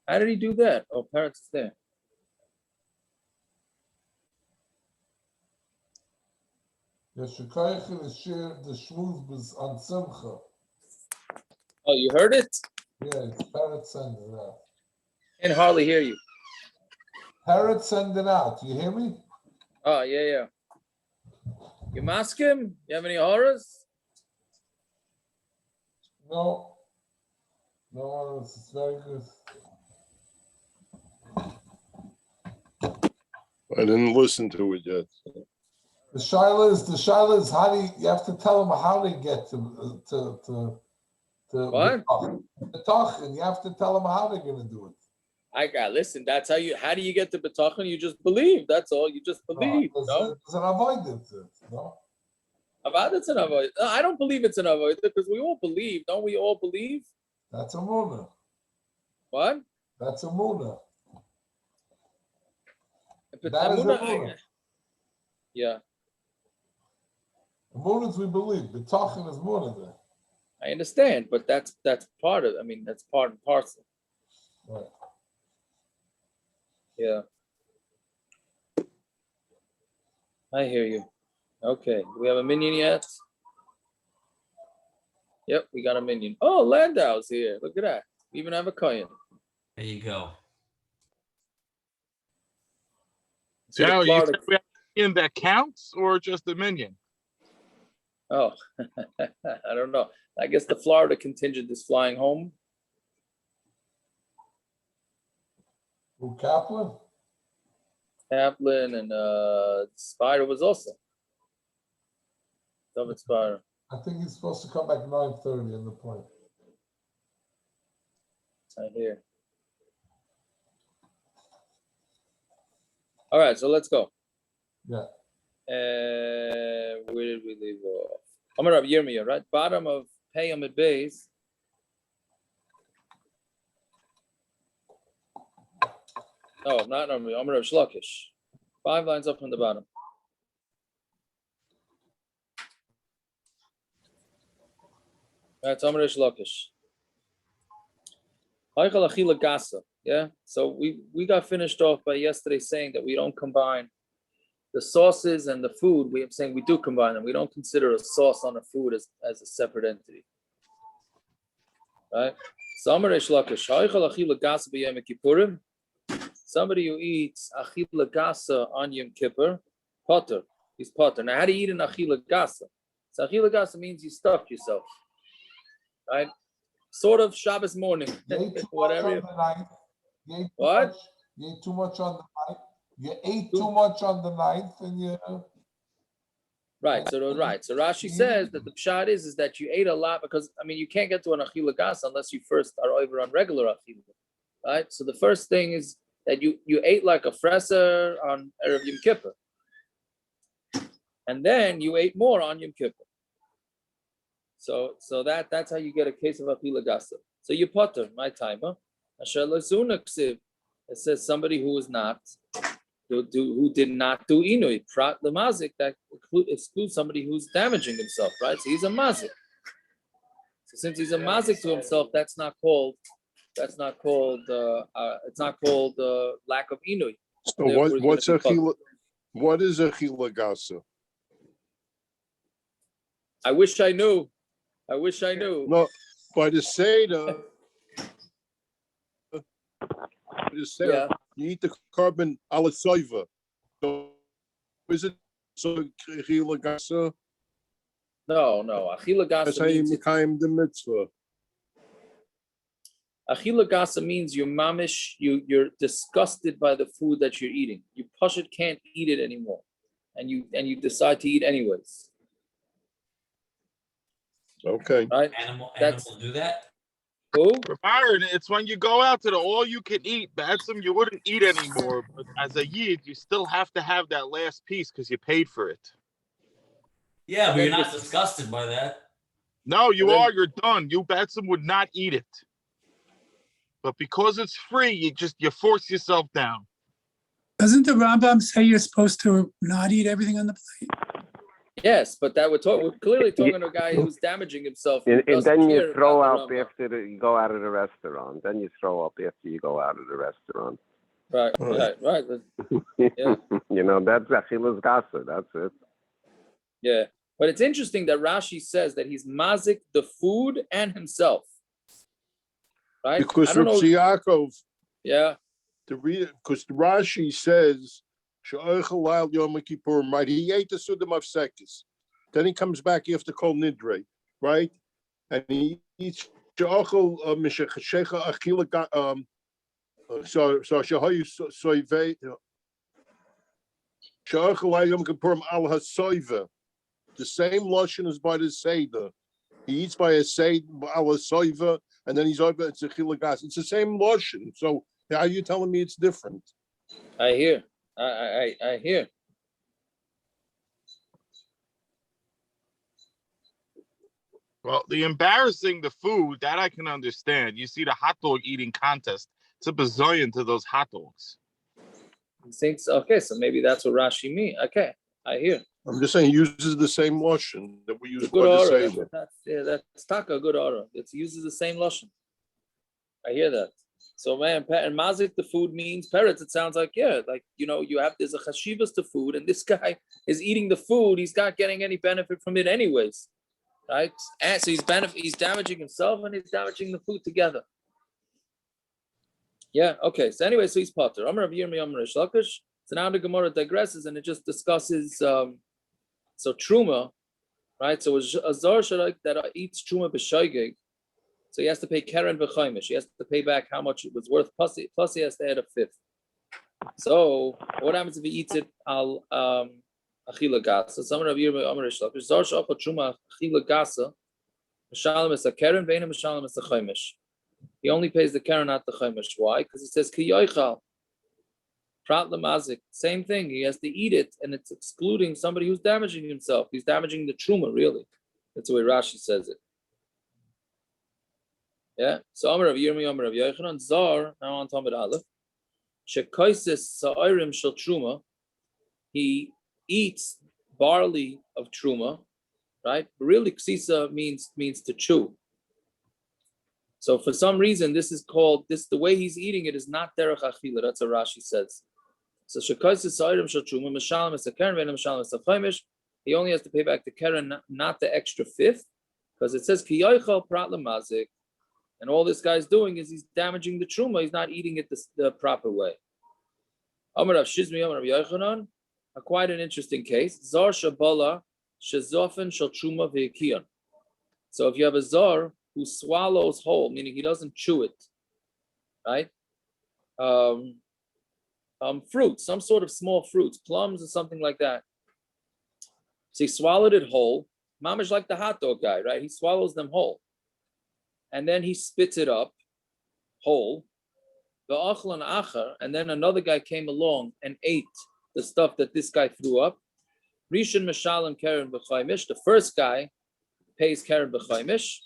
How did he do that? Oh, parrots is there. The shekayich is share the shmuz on simcha. Oh, you heard it? Yeah, it's parrot send it out. Can hardly hear you. Parrot send it out. You hear me? Oh, yeah. You mask him? You have any horrors? No. No, it's very good. I didn't listen to it yet. The shaila is how do you have to tell them how to get to What? B'tachin. You have to tell them how they're going to do it. Listen, that's how do you get to B'tachin? You just believe. That's all. You just believe. No? It's an avoidance. No? It's an avoid. No, I don't believe it's an avoid because we all believe. Don't we all believe? That's a muna. What? That's a muna. That is a muna. Yeah. The munas we believe. B'tachin is muna there. I understand, but that's part of. I mean, that's part and parcel. Right. Yeah. I hear you. Okay. Do we have a minion yet? Yep, we got a minion. Oh, Landau's here. Look at that. We even have a coin. There you go. So Now, you Florida... said we have a minion that counts or just a minion? Oh, I don't know. I guess the Florida contingent is flying home. Who, Kaplan? Kaplan and Spider was also. David Spider. I think he's supposed to come back 9:30 in the plane. I hear. All right, so let's go. Yeah. Where did we leave off? Amud Rabbi Yirmiyah, right? Bottom of Pei Amud Beis. Oh, not Amud Rabbi Shlokish. 5 lines up from the bottom. That's Amud Shlokish. Haichal Achila Gasa. Yeah. So we got finished off by yesterday saying that we don't combine the sauces and the food. We are saying we do combine them. We don't consider a sauce on a food as a separate entity. Right? Somebody who eats achila gasa on Yom Kippur, potter. He's potter. Now, how do you eat an achila gasa? So achila gasa means you stuffed yourself. Right? Sort of Shabbos morning. Whatever. What? You ate too much on the night. You ate too much on the ninth, and you. Right. So Rashi says that the pshat is that you ate a lot because you can't get to an achila gasa unless you first are over on regular achila. Right. So the first thing is that you ate like a fresser on Erev Yom Kippur, and then you ate more on Yom Kippur. So that's how you get a case of achila gasa. So you potter my timer. It says somebody who is not who did not do inui prat the mazik, that excludes somebody who's damaging himself, right? So he's a mazik. So since he's a mazik to himself, it's not called lack of inui. So what's achila? What is achila gasa? I wish I knew. No, by the Seder, Yeah. You eat the carbon alisoiva. So is it so achila gasa? No. Achila That's gasa how you means make the mitzvah. achila gasa means you're mamish. You're disgusted by the food that you're eating. You pashut can't eat it anymore, and you decide to eat anyways. Okay. Right? Animal do that? Who? Byron, it's when you go out to the all-you-can-eat, Batsum, you wouldn't eat anymore. But as a yid, you still have to have that last piece because you paid for it. Yeah, but you're not disgusted by that. No, you're done. You, Batsum, would not eat it. But because it's free, you force yourself down. Doesn't the Rambam say you're supposed to not eat everything on the plate? Yes, but that we're clearly talking to a guy who's damaging himself. And doesn't then you care throw about up the Rambam. after you go out of the restaurant. Then you throw up after you go out of the restaurant. Right. Yeah. You know, that's Achilas Gasa. That's it. Yeah. But it's interesting that Rashi says that he's mazik the food and himself. Right? Because I don't know. Yaakov, Yeah. because Rashi says, Yom Kippur, right? He ate the Sudim of Sekis. Then he comes back after Kol Nidre, right? And he eats Sha'achal Mishachashecha Achila so Shahayu Soive Sha'achal Yom Kippur Al HaSoive. The same lotion is by the Seder. He eats by a Seder Al HaSoive, and then he's over at Zechila Gas. It's the same lotion. So how are you telling me it's different? I hear. I hear. Well, the embarrassing the food, that I can understand. You see the hot dog eating contest. It's a bazillion to those hot dogs. He thinks, okay, so maybe that's what Rashi means. Okay, I hear. I'm just saying he uses the same lotion that we use by Good the order. Seder. That's taka, good order. It uses the same lotion. I hear that. So man, and mazik the food means parrots. It sounds like, yeah, like, you know, there's a chashivas to food, and this guy is eating the food. He's not getting any benefit from it anyways, right? And so he's damaging himself and he's damaging the food together. Yeah, okay. So anyway, so he's potter. Amar Daf Yomi Yoma Machlokes. So now the Gemara digresses and it just discusses so truma, right? So a zar that eats truma b'shoigeg, so he has to pay keren v'chaimish. He has to pay back how much it was worth. Plus he has to add a fifth. So what happens if he eats it al achila gasa? So Amar Daf Yomi Yoma Machlokes. Zar she'achal truma achila gasa, mishalem es a keren ve'ena mishalem es a chaimish. He only pays the keren, not the chaimish. Why? Because it says ki yoichal. Prat lemazik, same thing. He has to eat it, and it's excluding somebody who's damaging himself. He's damaging the truma, really. That's the way Rashi says it. Yeah. So Amar Daf Yomi Yoma Yochanan Zar. Now on Talmud Aleph. Shekoises sa'irim shel truma. He eats barley of truma, right? Really, ksisa means to chew. So for some reason, the way he's eating it is not derech achila. That's what Rashi says. So shekoises sa'irim shel truma mishalem es hakeren ve'ena mishalem es hachaimish. He only has to pay back the keren, not the extra fifth, because it says ki yoichal prat lemazik, and all this guy's doing is he's damaging the truma. He's not eating it the proper way. Amar Rav Shizmi Amar Rav Yochanan, quite an interesting case. Zar shabala shezofen shel truma ve'kion. So if you have a zar who swallows whole, meaning he doesn't chew it, right? Fruits, some sort of small fruits, plums or something like that. So he swallowed it whole. Mamish like the hot dog guy, right? He swallows them whole. And then he spits it up whole. And then another guy came along and ate the stuff that this guy threw up. Rishon Meshalem Keren B'chaimish. The first guy pays Keren B'chaimish.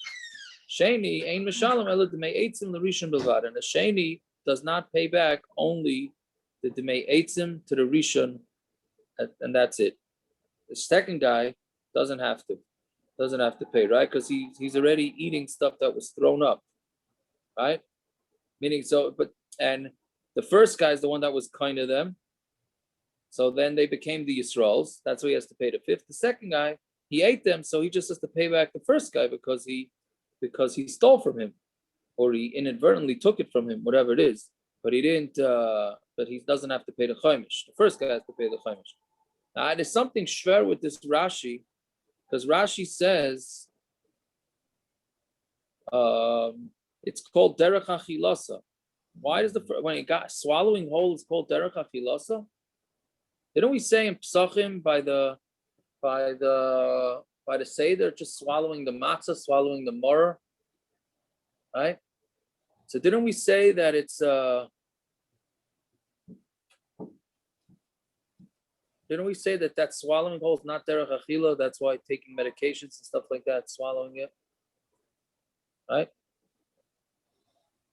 Sheni Ein Meshalem Ela Demei Eitzim L'Rishon B'vad. And the Sheni does not pay back, only the Demei Eitzim to the Rishon, and that's it. The second guy doesn't have to pay, right? Because he's already eating stuff that was thrown up, right? Meaning and the first guy is the one that was kind of them. So then they became the Yisraels. That's why he has to pay the fifth. The second guy, he ate them, so he just has to pay back the first guy because he stole from him, or he inadvertently took it from him, whatever it is. But he didn't. But he doesn't have to pay the chaimish. The first guy has to pay the chaimish. Now there's something shver with this Rashi, because Rashi says it's called derech achilasa. Why does when he got swallowing whole is called derech achilasa? Didn't we say in Psachim by the Seder, just swallowing the matzah, swallowing the morah, right? So didn't we say that it's didn't we say that swallowing whole is not derech achila? That's why taking medications and stuff like that, swallowing it, right?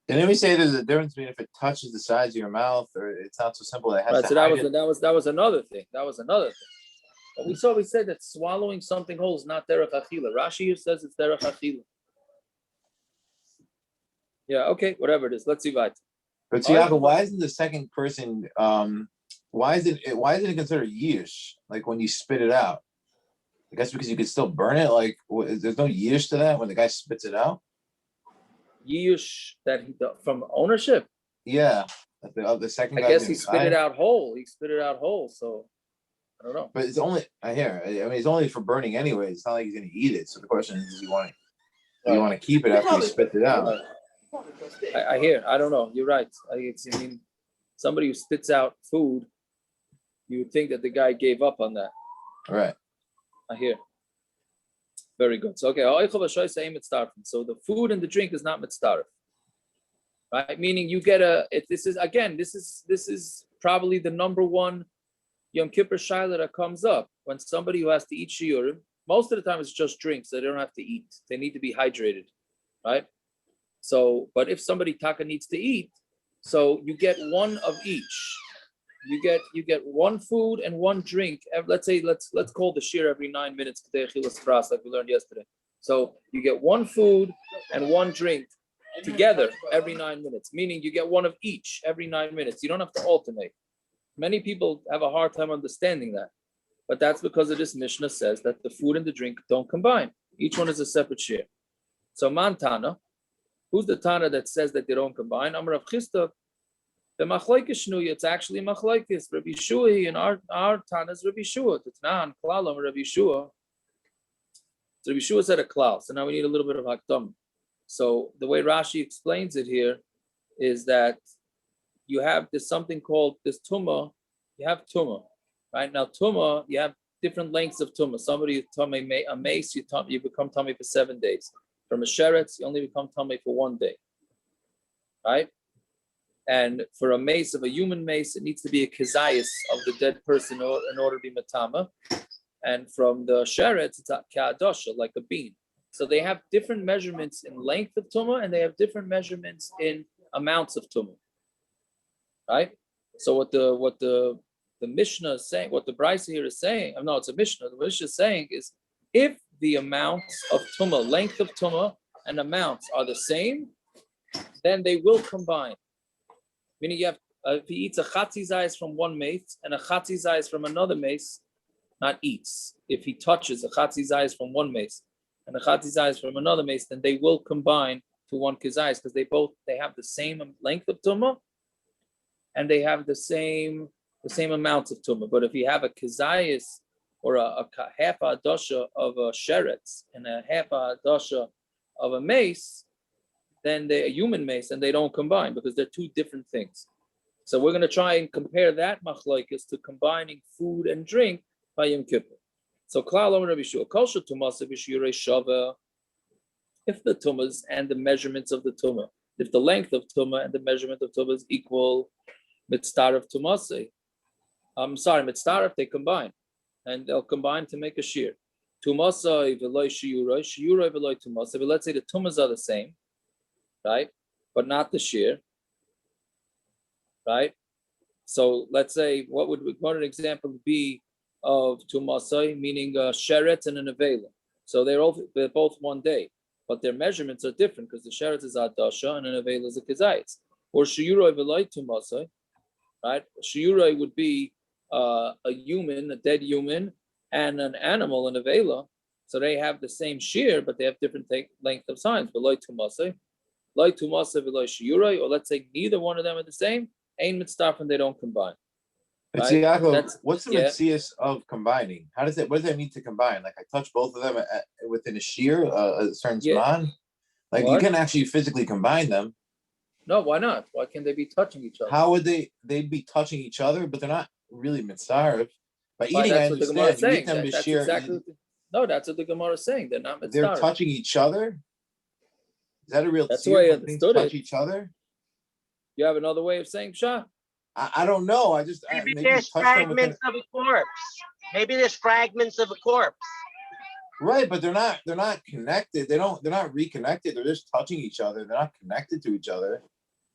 Didn't we say there's a difference between if it touches the sides of your mouth or it's not so simple that it has Right. to So hide that was another thing. That was another thing. But we said that swallowing something whole is not derech achila. Rashi here says it's derech achila. Yeah, okay, whatever it is. Let's see what. But see, but why isn't the second person? Why is it considered yish? Like when you spit it out? I guess because you could still burn it. Like there's no yish to that when the guy spits it out. Yish that from ownership. Yeah, the second guy. I guess he spit it out whole. So I don't know. But it's only I mean, it's only for burning anyway. It's not like he's gonna eat it. So the question is, do you want to keep it after he spits it out? I hear. I don't know. You're right. I mean, somebody who spits out food, you would think that the guy gave up on that. All right. I hear. Very good. So okay. So the food and the drink is not mitzdaref, right? Meaning you get this is probably the number one Yom Kippur shaila that comes up when somebody who has to eat shiurim. Most of the time it's just drinks. So they don't have to eat. They need to be hydrated, right? So, but if somebody taka needs to eat, so you get one of each. You get one food and one drink. Let's call the shir every 9 minutes, like we learned yesterday. So you get one food and one drink together every 9 minutes, meaning you get one of each every 9 minutes. You don't have to alternate. Many people have a hard time understanding that, but that's because of this Mishna says that the food and the drink don't combine. Each one is a separate shir. So Tanna, who's the Tanna that says that they don't combine? Amar Rav Chisda. The Machlokes shnuya, it's actually Machlokes. Rabbi Shua, and our Tanna is Rabbi Shua. The Tanna and Klalam Rabbi Shua. So Rabbi Shua said a klal. So now we need a little bit of hakdam. So the way Rashi explains it here is that you have this something called this Tumah. You have Tumah, right? Now Tumah, you have different lengths of Tumah. Somebody you tummy a mace, you become tummy for 7 days. From a sheretz, you only become tummy for 1 day, right? And for a mace, of a human mace, it needs to be a kezayis of the dead person in order to be matama. And from the sheretz, it's a ka'adosha, like a bean. So they have different measurements in length of tumah, and they have different measurements in amounts of tumah, right? So what the Mishna is saying, what the Brisa here is saying, no, it's a Mishna. The Mishna is saying is if the amounts of tumah, length of tumah, and amounts are the same, then they will combine. Meaning you have, if he eats a chatzi zayis from one mace and a chatzi zayis from another mace, not eats. If he touches a chatzi zayis from one mace and a chatzi zayis from another mace, then they will combine to one kezayis because they have the same length of tumah and they have the same amounts of tumah. But if you have a kezayis or a half a dosha of a sheretz and a half a dosha of a mace, then they're a human mace and they don't combine because they're two different things. So we're going to try and compare that machlokes to combining food and drink by Yom Kippur. So klal Rabbi Shua, kol shetumah b'shirei shava. If the tumahs and the measurements of the tumah, if the length of tumah and the measurement of tumah is equal, mitzdaref tumase. Mitzdaref they combine, and they'll combine to make a shir. Tumasai v'loy shiuroi, shiuroi v'loy tumasai. But let's say the tumahs are the same, right? But not the shir, right? So let's say what an example would be of tumasai, meaning a sheretz and an avela. So they're both 1 day, but their measurements are different because the sheretz is adasha and an avela is a kezayis. Or shiuroi v'loy tumasai, right? Shiuroi would be a human, a dead human, and an animal, an avela. So they have the same shear, but they have different length of signs. V'loy tumasai. Or let's say neither one of them are the same, ain't mitzdarf and they don't combine. Right? Yaakov, what's the mitzias of combining? What does that mean to combine? Like I touch both of them within a shear, a certain zman? Like you can actually physically combine them. No, why not? Why can't they be touching each other? How would they'd be touching each other, but they're not really mitzdarf. By eating, that's I what the Gemara is saying. That's what the Gemara is saying. They're not mitzdarf. They're touching each other? Is that a real? That's the way I understood it. Touch each other. You have another way of saying pshat? I don't know. Maybe there's fragments of a corpse. Maybe there's fragments of a corpse. Right, but they're not connected. They're not reconnected. They're just touching each other. They're not connected to each other.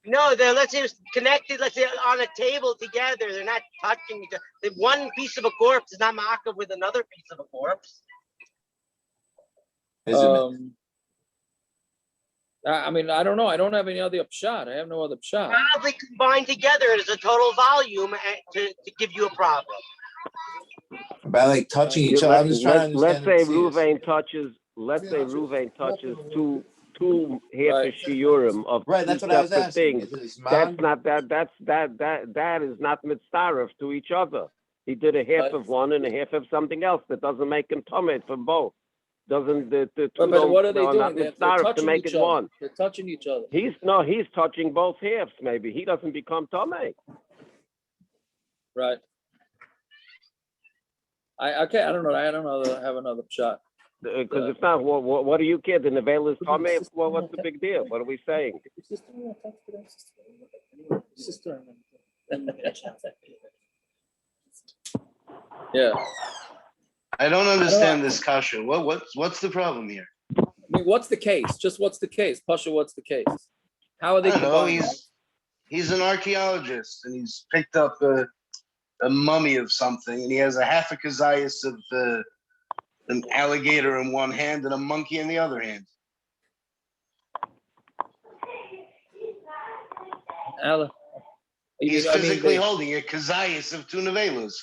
No, they're, let's say it's connected, let's say on a table together. They're not touching each other. The one piece of a corpse is not ma'akav with another piece of a corpse. I mean, I don't know. I don't have any other pshat. I have no other pshat. Probably combined together as a total volume to give you a problem. By like touching each other, I'm just trying to Let's understand. say Ruvain touches two half a shiurim of Right, that's what I was separate asking. things. Is it his That's mom? not that is not mitzaref to each other. He did a half of one and a half of something else. That doesn't make him tummy from both. Doesn't the two But what are they are doing? not They're mitzaref to touching make each it other. one? They're touching each other. He's touching both halves. Maybe he doesn't become tummy. Right. I don't know. I don't know. I have another shot. Because it's not. What do you care? The nevel is tummy. Well, what's the big deal? What are we saying? Yeah. I don't understand this kasha. What's the problem here? I mean, what's the case? Just what's the case? Pasha, what's the case? How are they I don't know. combining? He's an archaeologist and he's picked up a mummy of something and he has a half a kazayas of an alligator in one hand and a monkey in the other hand. He's physically holding a kazayas of two nevelas.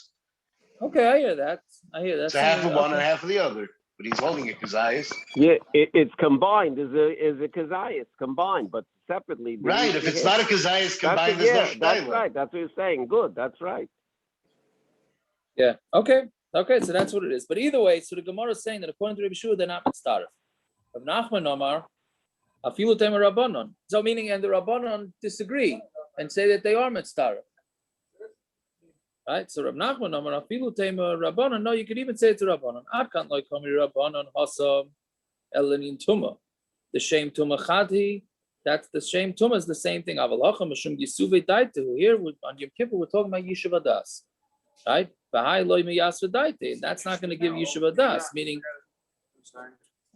Okay, I hear that. It's a half of one and half of the other, but he's holding a kazayas. Yeah, it's combined. Is a kazayas combined, but separately. Right. If it's not a kazayas combined, there's no shayla. That's right. That's what you're saying. Good. That's right. Yeah. Okay. So that's what it is. But either way, so the Gemara is saying that according to Rabbi Shua, they're not mitzaref. Rav Nachman Omar, afilu tema Rabbanon. So meaning, and the Rabbanon disagree and say that they are mitzaref. Right. So Rav Nachman Omar, afilu tema Rabbanon. No, you could even say it to Rabbanon. Adkan loy kami Rabbanon hasam elanin Tumah. The shame Tumah chadhi. That's the shame Tumah is the same thing. Avalacha mashum yisuve daitu. Here on Yom Kippur, we're talking about Yishuv Das. Right? And that's not going to give Yishuv Das, meaning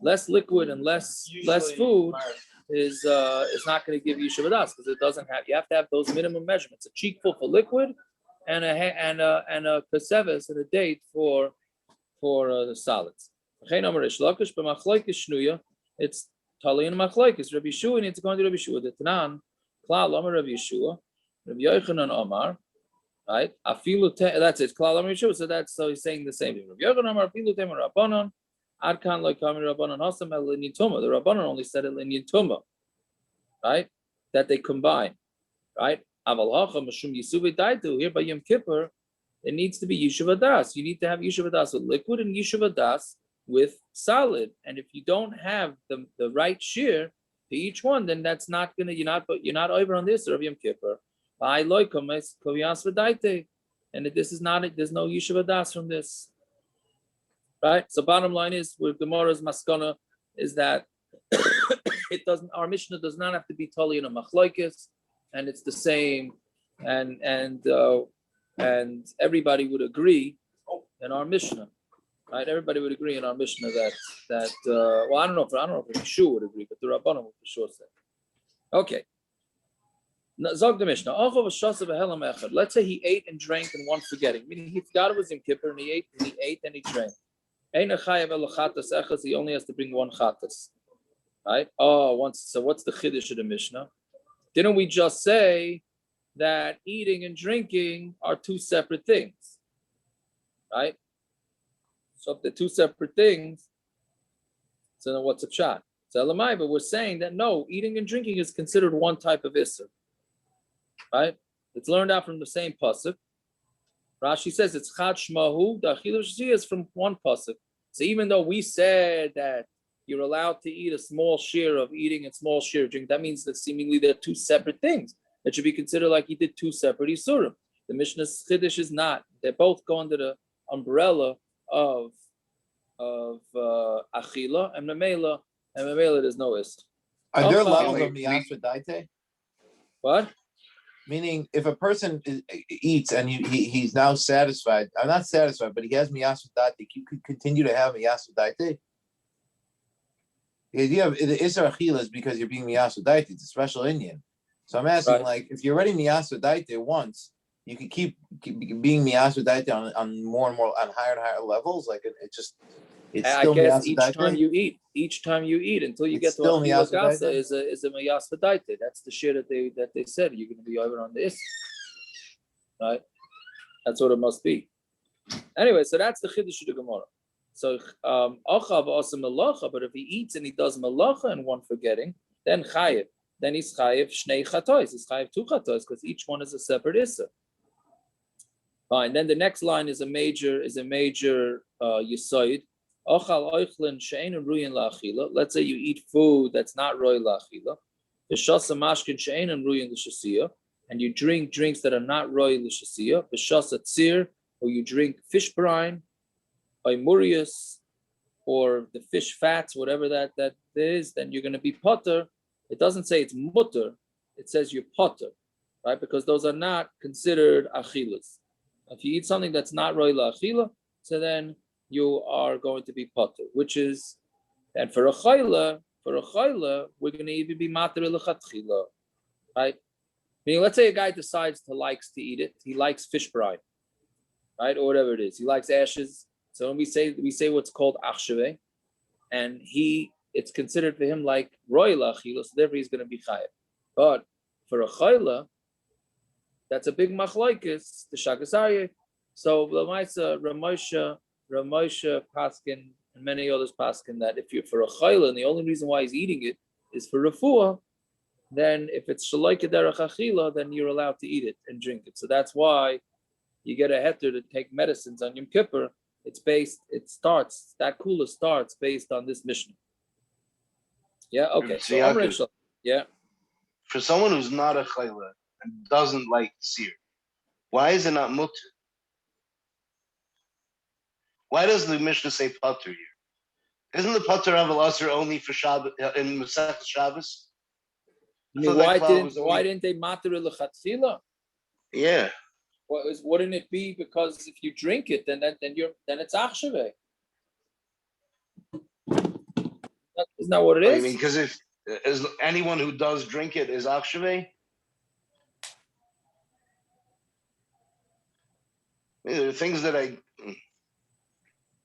less liquid and less food is not going to give Yishuv Das because it doesn't have. You have to have those minimum measurements: a cheekful for liquid, and a kaseves and a date for the solids. It's tali in Machlokes. Rabbi Yeshua needs to go into Rabbi Yeshua. The Tanna, Klal Amar Rabbi Yeshua, Rabbi Yochanan Omar. Right? That's it. So he's saying the same thing. The Rabbanon only said it in Tumah, right? That they combine, right? Here by Yom Kippur, it needs to be Yishuv Das. You need to have Yishuv Das with liquid and Yishuv Das with solid. And if you don't have the right shear to each one, then that's not gonna. You're not over on this of Yom Kippur. And this is not it. There's no Yishuv Das from this, right? So bottom line is, with Gemara's maskana, is that it doesn't. Our Mishna does not have to be totally in a Machlokes, and it's the same, and everybody would agree in our Mishna, right? Everybody would agree in our Mishna that well, I don't know if Yeshua would agree, but the Rabbanon would for sure say. Okay. Zog the Mishnah. Let's say he ate and drank in one forgetting, meaning he forgot it was Yom Kippur and he ate and he drank. He only has to bring one chatas, right? So what's the chiddush of the Mishnah? Didn't we just say that eating and drinking are two separate things, right? So if they're two separate things, so then what's a pshat? So Elamai, but we're saying that no, eating and drinking is considered one type of issur. Right? It's learned out from the same pasuk. Rashi says it's chad shmahu. The achilah is from one pasuk. So even though we said that you're allowed to eat a small share of eating and small share of drink, that means that seemingly they're two separate things that should be considered like he did two separate isurim. The Mishnah's chiddush is not. They both go under the umbrella of achila and memela there's no issur. Are there levels of miyasva daite? What? Meaning, if a person eats and he's now satisfied, I'm not satisfied, but he has miyasva daite, you could continue to have miyasva daite. The idea of the isar achila is because you're being miyasva daite. It's a special Indian. So I'm asking, Right. like, if you're already miyasa daite once, you can keep being miyasa daite on more and more, on higher and higher levels. Like it's I still guess miyasa each time you eat until you It's get to still achila miyasa gasa daite? is a miyasa daite. That's the shit that they said you're going to be over on this, right? That's what it must be. Anyway, so that's the chiddush of the Gemara. So achav asa melacha, but if he eats and he does melacha and one forgetting, then chayav. Then he's chayav shnei chataas. He's chayav 2 chataas because each one is a separate issa. Fine. Then the next line is a major yisoid. Ochal oichlin she'einu ruyin la'achila. Let's say you eat food that's not roy la'achila. V'shasa mashkin she'einu ruyin l'shasiya, and you drink drinks that are not roy l'shasiya. V'shasa tzir, or you drink fish brine, or murius, or the fish fats, whatever that is. Then you're going to be potter. It doesn't say it's mutter. It says you're potter, right? Because those are not considered achilas. If you eat something that's not roy la'achila, so then you are going to be potter, which is, and for a chayla, we're going to even be mater l'chatchila, right? Meaning, let's say a guy decides likes to eat it. He likes fish brine, right, or whatever it is. He likes ashes. So when we say what's called achshave, and it's considered for him like roy la'achila, so therefore he's going to be chayav. But for a chayla, that's a big machlokes, the shagasarye. So Lamaisa, Ramosha Paskin, and many others Paskin that if you're for a chayla, and the only reason why he's eating it is for refuah, then if it's shaloika derech achila, then you're allowed to eat it and drink it. So that's why you get a heter to take medicines on Yom Kippur. That kula starts based on this Mishna. Yeah, okay. So yeah. For someone who's not a chayla and doesn't like seer, why is it not mutter? Why does the Mishnah say pater here? Isn't the pater of al-asr only for Shabbos in Masech Shabbos? Why didn't they mater l'chatchila? Yeah. Wouldn't it be because if you drink it, then it's achshave? Isn't that what it is? I mean, because if anyone who does drink it is achshave. There are things that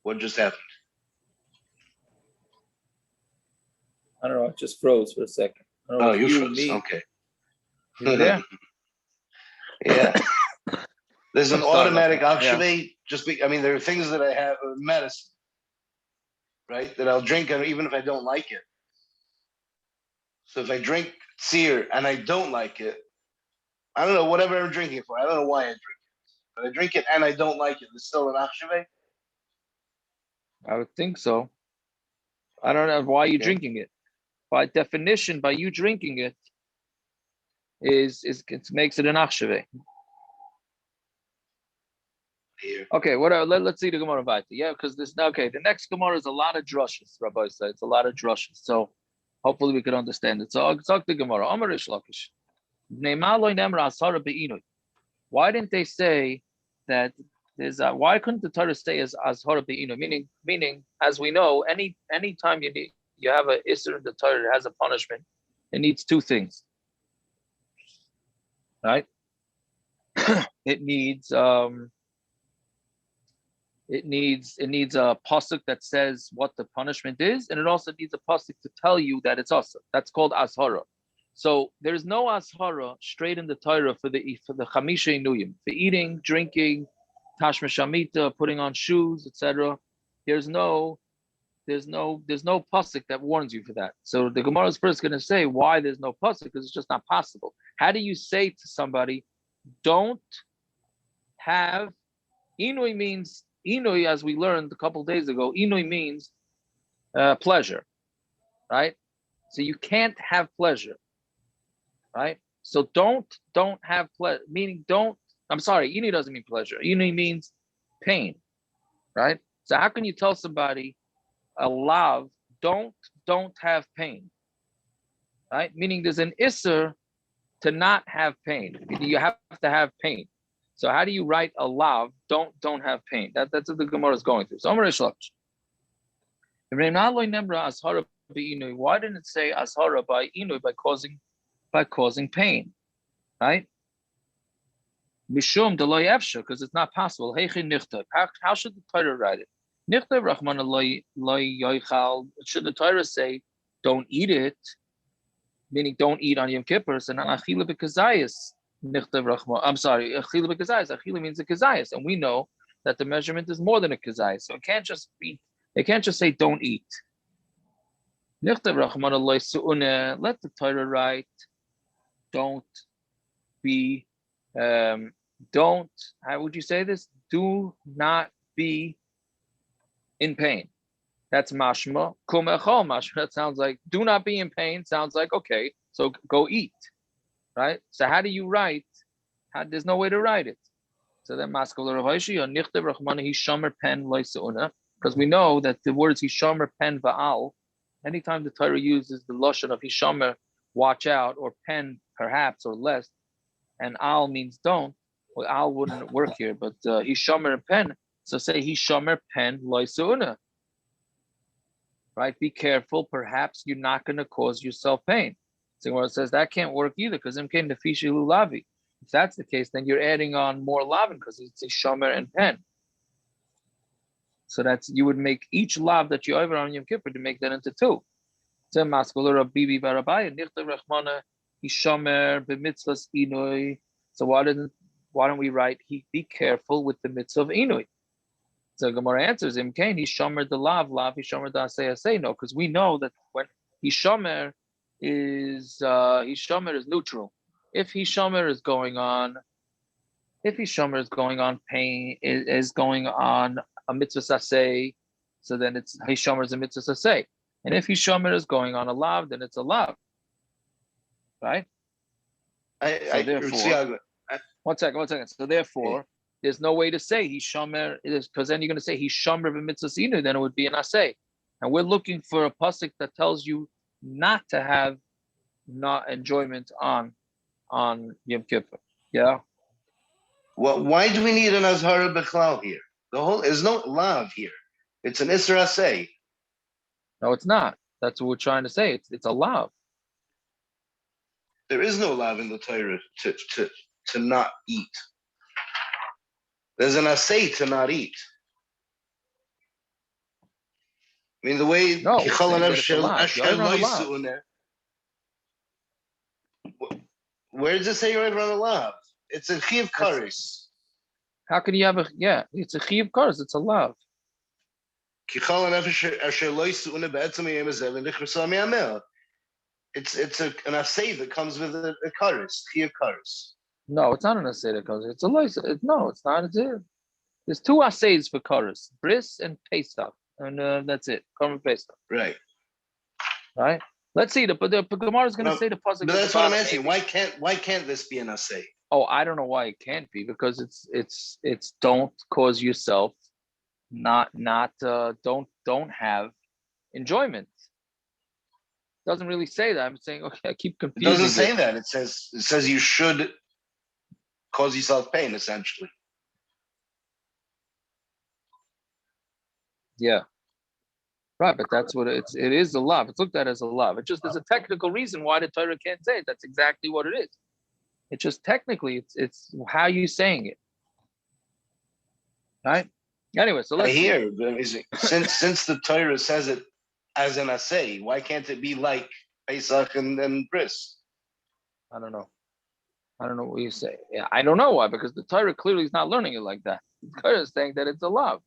what just happened? I don't know. It just froze for a second. Oh, you froze. Okay. You there? Yeah. There's an automatic akshave. There are things that I have medicine, right? That I'll drink even if I don't like it. So if I drink seer and I don't like it, I don't know whatever I'm drinking it for. I don't know why I drink it. But I drink it and I don't like it. It's still an akshave? I would think so. I don't know why you're drinking it. By definition, by you drinking it, it makes it an achshave. Okay, let's see the Gemara Vayta. Yeah, because the next Gemara is a lot of drushes, Rabbi said. It's a lot of drushes. So hopefully we can understand it. So I'll talk the Gemara. Amar Rish Lakish. Why didn't they say that why couldn't the Torah say as hara be'inu? Meaning, as we know, any time you have an isser in the Torah that has a punishment, it needs two things, right? It needs a pasuk that says what the punishment is, and it also needs a pasuk to tell you that it's awesome. That's called ashara. So there's no ashara straight in the Torah for the chamisha inuyim, for eating, drinking, tashma shamita, putting on shoes, etc. There's no pasuk that warns you for that. So the Gemara is first going to say why there's no pasuk, because it's just not possible. How do you say to somebody, don't have inui? Means inui, as we learned a couple of days ago, inui means pleasure, right? So you can't have pleasure, right? So don't have pleasure, meaning don't. I'm sorry, inui doesn't mean pleasure. Inui means pain, right? So how can you tell somebody a lav, don't have pain, right? Meaning there's an isser to not have pain. You have to have pain. So how do you write a lav, don't have pain? That's what the Gemara is going through. So Amar Shlash. Why didn't it say ashara by inui, by causing pain? right? Mishum deloy efsha, because it's not possible. Heichi nichtav. How should the Torah write it? Nichtav Rachmana loy yoichal. Should the Torah say, don't eat it, meaning don't eat on Yom Kippur? So not achila b'kazayis. Nichtav Rachman. I'm sorry, achila b'kazayis. Achila means a kazayis, and we know that the measurement is more than a kazayis. So it can't just be. It can't just say don't eat. Nichtav Rachmana loy su'une. Let the Torah write, don't be. Don't, how would you say this? Do not be in pain. That's mashma. Kumechol mashma. That sounds like do not be in pain. Sounds like okay, so go eat, right? So how do you write? There's no way to write it. So then maskal ravoshi or nichtav rachmana hishamer pen loisauna, because we know that the words hishamer pen va'al, anytime the Torah uses the lashon of hishamer, watch out, or pen perhaps or less, and al means don't. Well, al wouldn't work here, but hishamer and pen. So say hishamer pen loisauna. Right? Be careful. Perhaps you're not going to cause yourself pain. So it says that can't work either because im came to fishi lulavi. If that's the case, then you're adding on more lavin because it's a shomer and pen. So that's you would make each lav that you over on Yom Kippur to make that into two. So why don't we write be careful with the mitzvah of inui? So Gemara answers him, "Kain he shomer the lav, he shomer the asay." No, because we know that when he shomer is neutral. If he shomer is going on, pain is going on a mitzvah asay, so then it's he shomer is a mitzvah asay, and if he shomer is going on a lav, then it's a lav, right? One second. So therefore, there's no way to say he shomer, because then you're going to say he shomer b'mitzvah inu, then it would be an asay. And we're looking for a pasuk that tells you not to have not enjoyment on Yom Kippur. Yeah. Well, why do we need an azhara b'chlal here? There's no lav here. It's an isra asay. No, it's not. That's what we're trying to say. It's a lav. There is no lav in the Torah to not eat. There's an asay to not eat. I mean, the way No, where does it say you're on a lav? It's a chiv karis. How can you have it's a chiv karis, it's a lav. It's an asay that comes with a karis, chiv karis. No, it's not an asay that comes. It's a lois. No, it's not. There's two asays for karis, bris and pesach, and that's it. Korban pesach. Right. Right. Let's see. The Gemara is going to say the pasuk. But that's what I'm asking. Why can't this be an asay? Oh, I don't know why it can't be, because it's don't cause yourself don't have enjoyment. It doesn't really say that. I'm saying, okay, I keep confusing. It doesn't say that. It says you should cause yourself pain, essentially. Yeah. Right, but that's what it is a lav. It's looked at as a lav. It just there's a technical reason why the Torah can't say it. That's exactly what it is. It's just technically it's how you saying it. Right? Anyway, so let's hear since the Torah says it as an asay, why can't it be like Pesach and Bris? I don't know what you say. Yeah, I don't know why, because the Torah clearly is not learning it like that. The Torah is saying that it's a lav.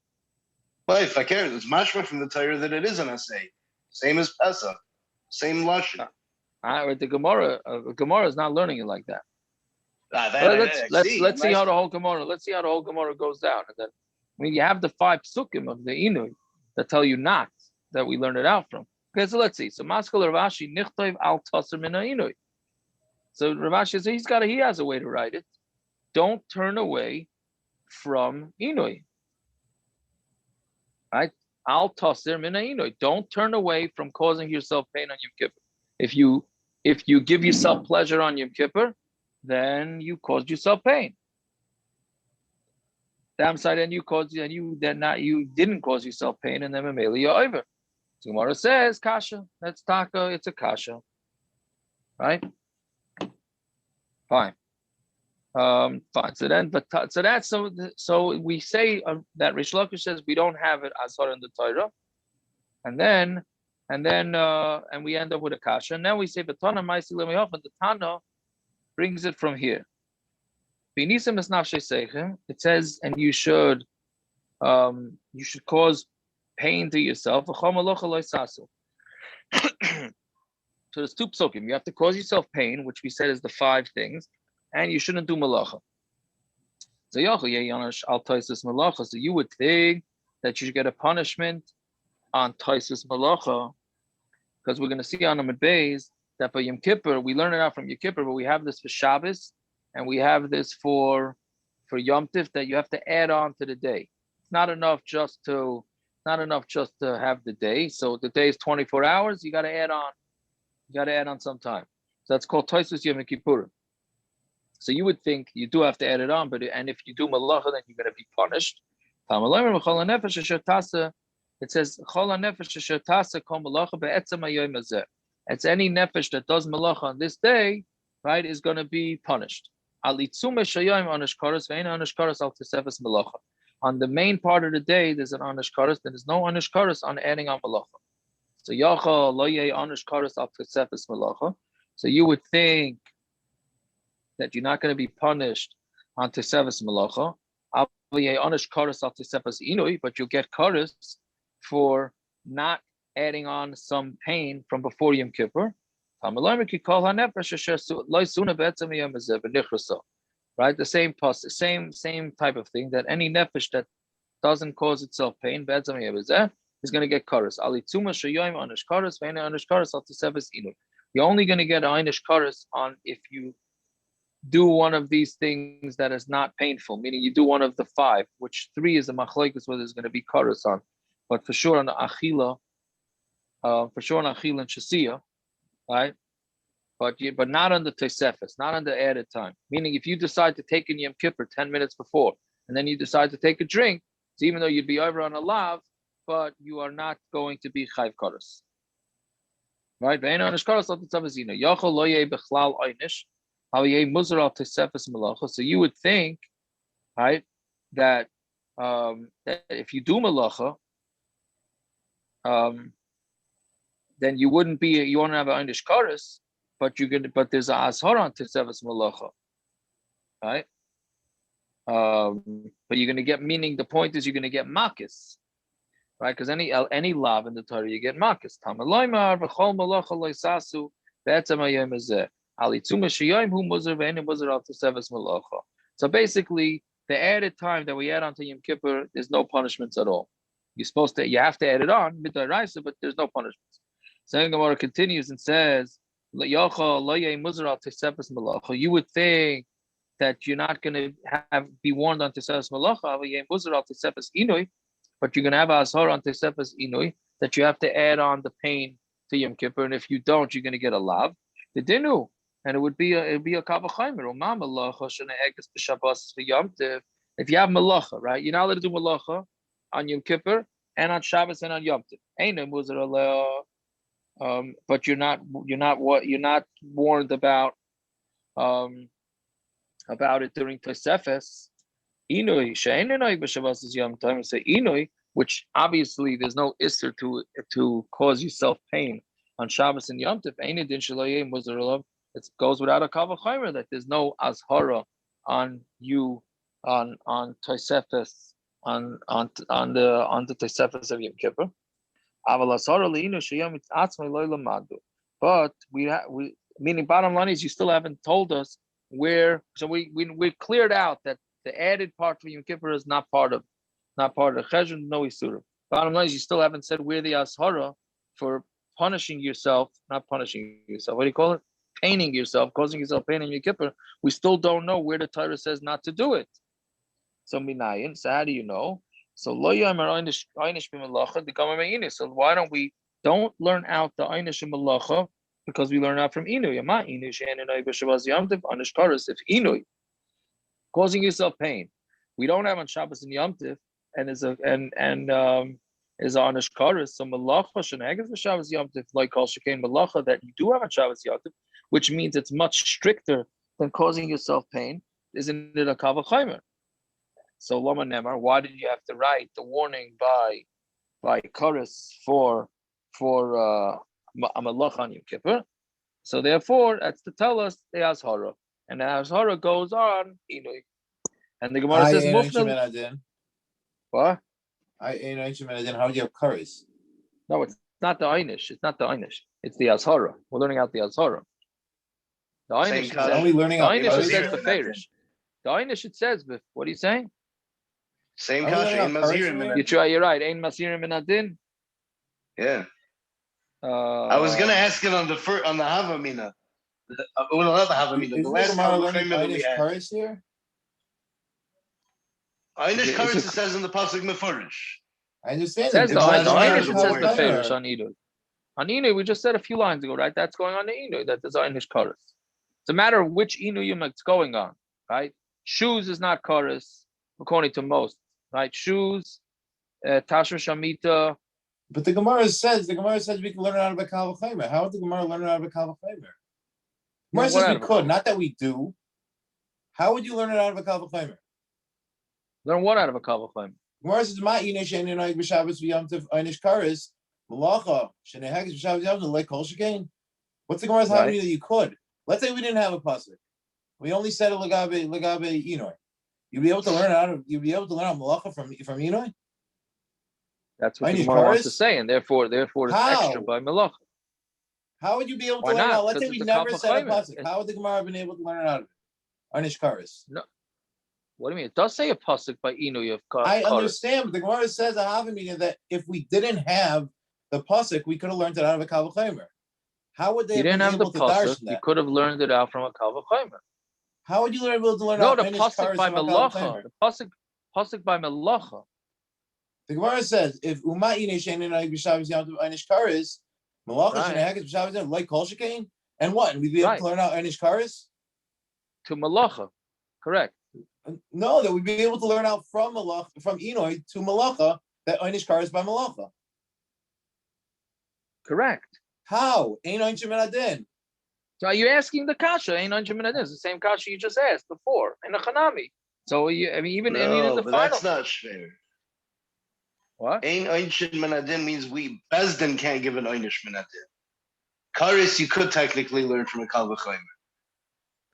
Well, if I care, it's mashma from the Torah that it is an asay. Same as Pesach, same lashon. The Gemara is not learning it like that. Let's see how the whole Gemara goes down, and then you have the 5 psukim of the Inui that tell you not, that we learned it out from. Okay, so let's see. So Maskal Ravashi nichtayv al taser min Inui. So Ravashi says he has a way to write it. Don't turn away from Inui. Right? Al taser min Inui. Don't turn away from causing yourself pain on Yom Kippur. If you give yourself pleasure on Yom Kippur, then you caused yourself pain. Downside, and you didn't cause yourself pain, and then Mamela you're over. So Gemara says kasha. That's taka. It's a kasha, right? Fine. Fine. So then, so we say that Rish Lakish says we don't have it Azhar in the Torah, and we end up with a kasha. And then we say the Tanna Maisi Lemihof, and the Tanna brings it from here. It says, and you should cause pain to yourself. So there's 2 psukim. You have to cause yourself pain, which we said is the 5 things, and you shouldn't do melacha. So So you would think that you should get a punishment on taisus melacha, because we're going to see on Amud Beis that for Yom Kippur, we learn it out from Yom Kippur, but we have this for Shabbos, and we have this for Yom Tif, that you have to add on to the day. It's not enough just to have the day. So the day is 24 hours. You got to add on. You got to add on some time. So that's called Tosfos Yom Kippur. So you would think you do have to add it on, and if you do melacha, then you're going to be punished. It says it's any nefesh that does melacha on this day, right, is going to be punished. On the main part of the day, there's an anish karas. There is no anish karas on adding on melacha. So So you would think that you're not going to be punished on tesefes melacha, but you'll get karas for not adding on some pain from before Yom Kippur. Right, the same type of thing, that any nefesh that doesn't cause itself pain is going to get karas. You're only going to get einish karas on if you do one of these things that is not painful, meaning you do one of the 5, which 3 is the Machlokes where there's going to be karas on, but for sure on the achila, and shasiya, right? But not on the tosfos, not on the added time. Meaning, if you decide to take in Yom Kippur 10 minutes before, and then you decide to take a drink, so even though you'd be over on a lav, but you are not going to be chayv karas, right? So you would think, right, that if you do melacha, then you won't have an einish karas, but there's a azhar on tesefes melacha, right? But you're going to get, meaning the point is you're going to get makis, right? Because any lav in the Torah you get makis. So basically, the added time that we add on to Yom Kippur, there's no punishments at all. You have to add it on, but there's no punishments. So Gemara continues and says, you would think that you're not going to be warned on tesefes melacha, but you're going to have azhar on tesefes inui, that you have to add on the pain to Yom Kippur, and if you don't, you're going to get a lav. The dinu, and it would be a kavachaymer. If you have melacha, right, you're not allowed to do melacha on Yom Kippur and on Shabbos and on Yom Tif. But you're not warned about it during tosfos. Inui she'einoi b'Shabbos is Yom Tov. Say inui, which obviously there's no isser to cause yourself pain on Shabbos and Yom Tov. It goes without a kavachaymer that there's no azhara on you on tosfos on the tosfos of Yom Kippur. But we meaning bottom line is you still haven't told us where. So we cleared out that the added part for Yom Kippur is not part of the cheshbon, no isura. Bottom line is you still haven't said where the ashara for punishing yourself, not punishing yourself. What do you call it? Paining yourself, causing yourself pain in Yom Kippur. We still don't know where the Torah says not to do it. So minayin. So how do you know? So lo yamer einish b'melacha the gamar me'inus. So why don't learn out the einish b'melacha, because we learn out from inu. Yama inu she'enoi b'Shabbos Yom Tov einish karas. If inu causing yourself pain, we don't have on Shabbos and Yom Tov, and is einish karas. So melacha sheneges b'Shabbos Yom Tov like kol shekain melacha that you do have on Shabbos Yom Tov, which means it's much stricter than causing yourself pain. isn't it a kavachomer? So Lama Nemar, why did you have to write the warning by chorus for a melacha on Yom Kippur? So therefore, that's to tell us the Azhara, and the Azhara goes on Inui, and the Gemara says Mufna. What? How do you have curries? No, it's not the Einish. It's not the Einish. It's the Azhara. We're learning out the Azhara. The Einish kasha. Are we learning out it curries? says Beferish. The Einish it says, what are you saying? Same Are we kasha. learning Ein out mazhirim curries? min You're right. Ein masirim min adin. Yeah. I was gonna ask it on the Havamina. Well, not the Havamina. The Isn't the last Gemara learning Havamina that we Einish had. curries here? Einish Karetz, it says in the pasuk Mefurish. I understand. It says the It's not Einish. the It says word. Beferish on Inui. On Inui, we just said a few lines ago, right? That's going on the Inui. That is Einish Karetz. It's a matter of which Inuyim it's going on, right? Shoes is not Karetz, according to most, right? Shoes, Tasha Shamita. But the Gemara says we can learn it out of a kavachomer. How would the Gemara learn it out of a kavachomer? Gemara says we could, not that we do. How would you learn it out of a kavachomer? Learn what out of a kavachomer? Gemara says ma inish einoig b'Shabbos v'yomtiv einish kares melacha shenehagish b'Shabbos yomtiv like kol shekain. What's the Gemara's having that you could? Let's say we didn't have a pasuk. We only said a legabe inoy. You'd be able to learn melacha from inoy. That's what the Gemara wants to say, and therefore it's extra by melacha. How would you be able to learn out? Let's say we never said a pasuk. How would the Gemara have been able to learn it out of it? Einish kares. No. What do you mean? It does say a pasuk by Inu of Kares. I understand, but the Gemara says a Havamina that if we didn't have the pasuk, we could have learned it out of a kavachomer. How would they? You didn't have the pasuk. You could have learned it out from a kavachomer. How would you learn able to learn out? No, the pasuk by melacha. The pasuk by melacha. The Gemara says if Uma Ine Shein B'Shabbos Yom Tov Einish Kares, melacha Shenehages B'Shabbos Yom like Kol Shekain, and what? And we'd be able to learn out Einish Kares to melacha, correct? No, that we'd be able to learn out from melacha, from Inoi to melacha that Einish Kares by melacha. Correct. How? Ein Einish Min Adin. So are you asking the kasha? Ein Einish Min Adin. It's the same kasha you just asked before in the Chanami. So even in the but final. That's not fair. What? Ein Einish Min Adin means we Bezdin can't give an Einish Min Adin. Kares you could technically learn from a kavachomer.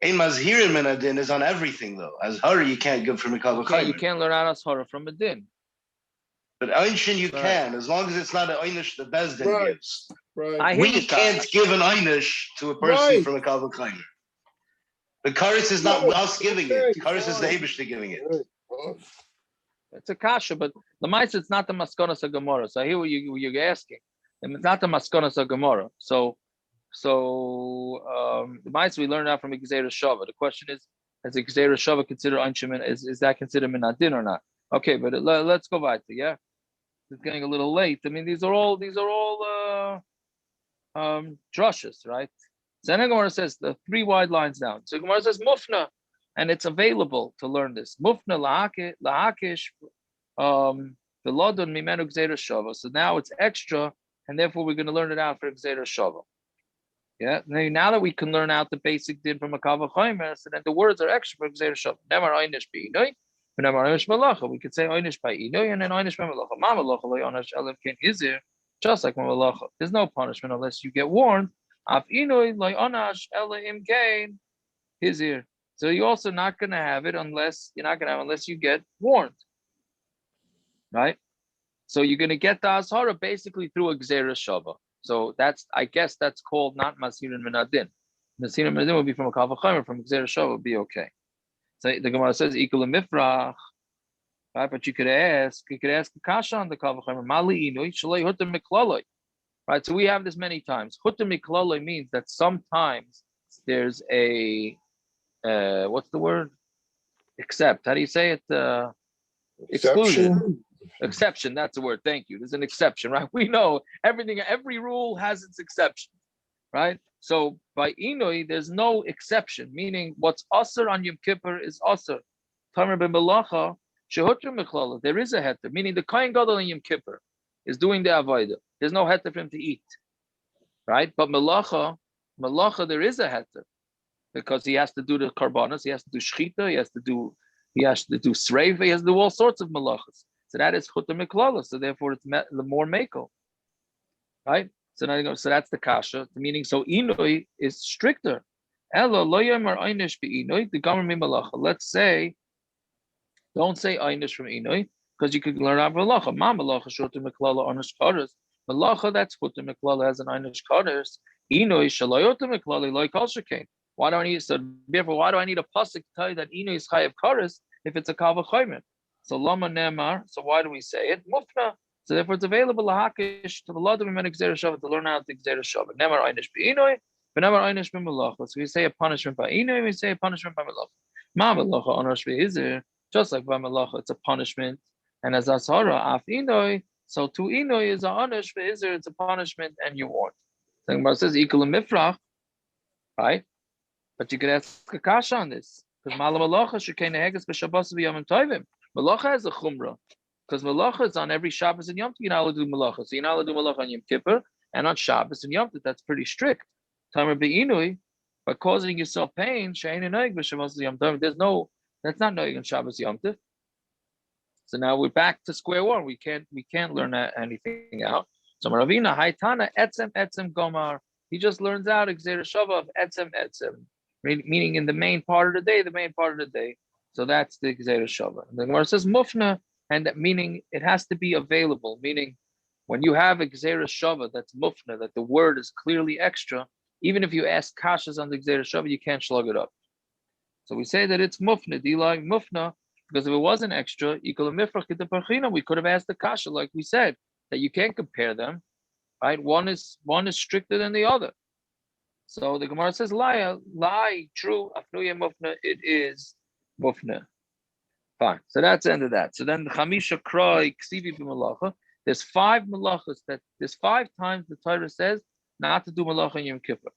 Ein mazhirim min adin is on everything though. Azhara you can't give from a kavachomer. You can't learn out Azhara from a din. But Einshin you can, as long as it's not an Einish the Bezdin gives. Right. We can't give an Einish to a person from a kavachomer. The Kares is not us giving it. Kares is the Eibishter giving it. It's a kasha, but the mice it's not the maskonas of Gemara. So I hear what you're asking. And it's not the maskonas of Gemara. So the mice we learned out from Gzeira Shava. The question is Gzeira Shava considered Einshin? Is that considered Minadin or not? Okay, but let's go back to It's getting a little late. I mean, these are all drushes, right? So then Gemara says the 3 wide lines down. So Gemara says Mufna, and it's available to learn this. Mufna lahakish velodon mimenu Gzeira Shava. So now it's extra, and therefore we're going to learn it out for Gzeira Shava. Yeah. Now that we can learn out the basic din from a kavachomer, so then the words are extra for Gzeira Shava. Never einish b'inoi, never einish melacha. We could say einish by inoi and then einish by melacha. Ma melacha lo yonash elef ken hizir, just like melacha. There's no punishment unless you get warned. Af inoi lo yonash elef ken hizir. So you're also not going to have it unless you get warned, right? So you're going to get the azhara basically through a Gzeira Shava. So I guess that's called not Masirin Minadin. Masirin Minadin would be from a Kavachomer, from Gzeira Shava would be okay. So the Gemara says Ikul Mifrach, right? But you could ask the Kasha on the Kavachomer, Mali Inui, Shalei Hutam Miklaloi. Right? So we have this many times. Hutam Miklaloi means that sometimes there's a what's the word? Except. How do you say it? Exclusion. Exception, that's the word. Thank you. There's an exception, right? We know every rule has its exception, right? So by Inui, there's no exception, meaning what's Asr on Yom Kippur is Asr. Tamer ben Melacha, Shehutr Mechlala, there is a heter, meaning the Kohen Gadol on Yom Kippur is doing the Avodah. There's no heter for him to eat, right? But Melacha, there is a heter. because he has to do the karbanos, he has to do shchita, he has to do sreiva, he has to do all sorts of melachas. So that is chuta miklala. So therefore, it's the more meko, right? So now, so that's the kasha. Meaning, so inoi is stricter. Elo lo yomar einish be'inoi the gomer mi melacha. Let's say, don't say einish from inoi because you could learn out melacha. Ma melacha chuta miklala onish kares. Melacha that's chuta miklala has an einish kares. Inoi shalayota miklala loy kol shekain. Why do I need so therefore why do I need a pasuk to tell you that inoi is chayav kares if it's a kava chaymer? So lama nemar. So why do we say it? Mufna. So therefore, it's available lahakish to the law that we meant gzera shabbat to learn how to gzera shabbat. Nemar einish be'inoi, but nemar einish b'melacha. So we say a punishment by inoi, we say a punishment by melacha. Ma melacha onosh ve'izir, just like by melacha, it's a punishment, and as ashara af inoi, so to inoi is a onosh ve'izir, it's a punishment, and you warn. So the Gemara says equal mifrach, right? But you could ask a kasha on this because malam melacha shekei neheges b'shabbos v'yomim tovim. Melacha has a chumrah. Because melacha is on every Shabbos and Yom Tov, you're not allowed to do melacha. So you're not allowed to do melacha on Yom Kippur and on Shabbos and Yom Tov. That's pretty strict. Tamer be'inui, by causing yourself pain, she'ein noig b'Shabbos Yom Tov. There's no, that's not noig on Shabbos Yom Tov. So now we're back to square one. We can't learn anything out. So Maravina, Hai Tanna, etzem gomar. He just learns out gzera shava of etzem, meaning in the main part of the day, So that's the gzera shava. And the Gemara says mufna. And that meaning it has to be available, meaning when you have a gzera shava that's mufna, that the word is clearly extra, even if you ask kashas on the gzera shava, you can't slug it up. So we say that it's mufna, dilai mufna, because if it wasn't extra, we could have asked the kasha, like we said, that you can't compare them, right? One is stricter than the other. So the Gemara says, lie, true, afnuya mufna, it is mufna. Fine. So that's the end of that. So then the Chamisha Kroi Ksivi b'Melacha. There's 5 melachas there's 5 times the Torah says not to do melacha in Yom Kippur.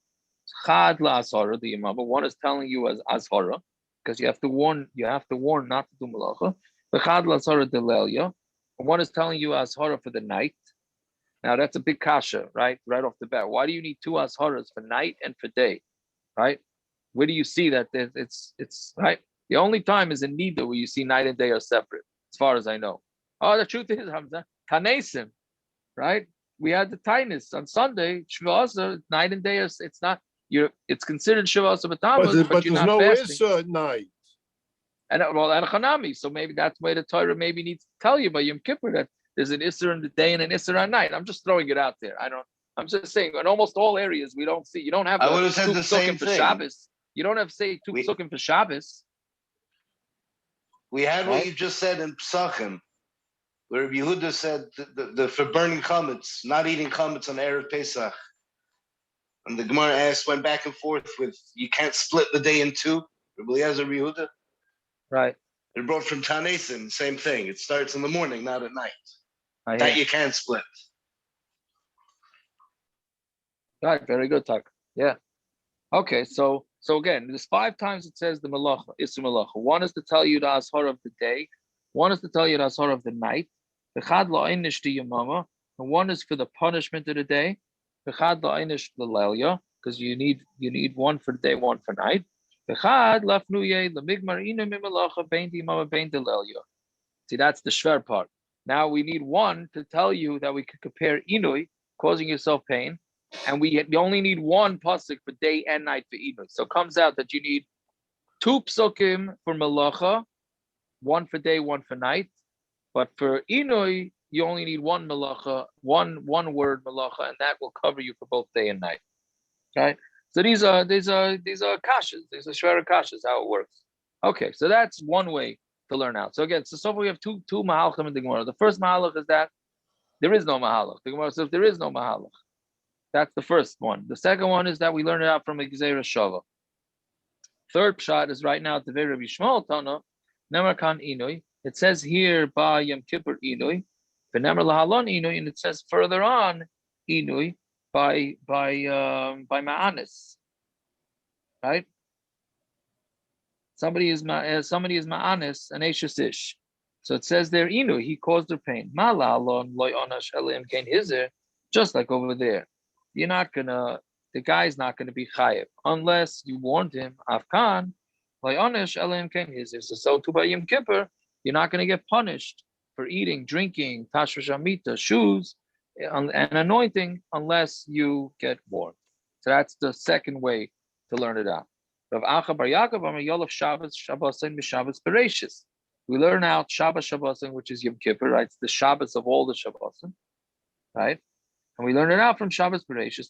Chad la ashara the Yom, but one is telling you as ashara because you have to warn not to do melacha. The chad la ashara de lelia, and one is telling you ashara for the night. Now that's a big kasha, right? Right off the bat. Why do you need 2 asharas for night and for day, right? Where do you see that? It's right. The only time is in Nida where you see night and day are separate, as far as I know. Oh, the truth is, Hamza, Tanesim, right? We had the Tainus on Sunday, Shivasa, night and day, it's not, it's considered Shivasa B'Tammuz, but you're not fasting. But there's no Issa night. And Chanami, so maybe that's why the Torah maybe needs to tell you by Yom Kippur that there's an Isser in the day and an Isser at night. I'm just throwing it out there. I'm just saying, in almost all areas, we don't see, you don't have I would have said the same for thing. Shabbos. You don't have, say, 2 psukim for Shabbos. We had what you just said in Psachim, where Yehuda said the for burning chametz, not eating chametz on Erev Pesach. And the Gemara went back and forth with, you can't split the day in 2. Rabbi Eliezer Yehuda. Right. It brought from Tanesim, same thing. It starts in the morning, not at night. That That you can't split. Right, very good, Tak. Yeah. Okay, so again, there's 5 times it says the melacha, Isra melacha. One is to tell you the ashar of the day, one is to tell you the ashar of the night. And one is for the punishment of the day. Because you need one for the day, one for night. See, that's the shver part. Now we need one to tell you that we could compare inui, causing yourself pain, and we only need 1 pasuk for day and night for inui. So it comes out that you need 2 psukim for melacha, 1 for day, 1 for night. But for inui, you only need 1 melacha, one word melacha, and that will cover you for both day and night. Right? So these are kashas, these are shver kashas, how it works. Okay, so that's one way to learn out. So again, so far we have two mahalachim in the Gemara. The first mahalach is that there is no mahalach. The Gemara says there is no mahalach. That's the first one. The second one is that we learn it out from a gzera shava. Third pshat is right now at the very Rabbi Shmuel Tanna, Nemar kan inui. It says here by Yom Kippur inui, v'nemar lahalon inui, and it says further on inui by ma'anis, right? Somebody is ma'anis and eshes ish. So it says there inui, he caused her pain. Ma lahalon loy onash elim kain hizer, just like over there. You're not gonna the guy's not going to be chayav unless you warned him. Afkan, so too by Yom Kippur, you're not going to get punished for eating, drinking, tashrish amita, shoes, and anointing unless you get warned. So that's the second way to learn it out. Rav Acha Bar Yaakov Amar Yolav Shabbos Shabbosin B'Shabbos Bereshis. We learn out Shabbos Shabbosin, which is Yom Kippur, right? It's the Shabbos of all the Shabbosin, right? And we learn it out from Shabbos Bereshis.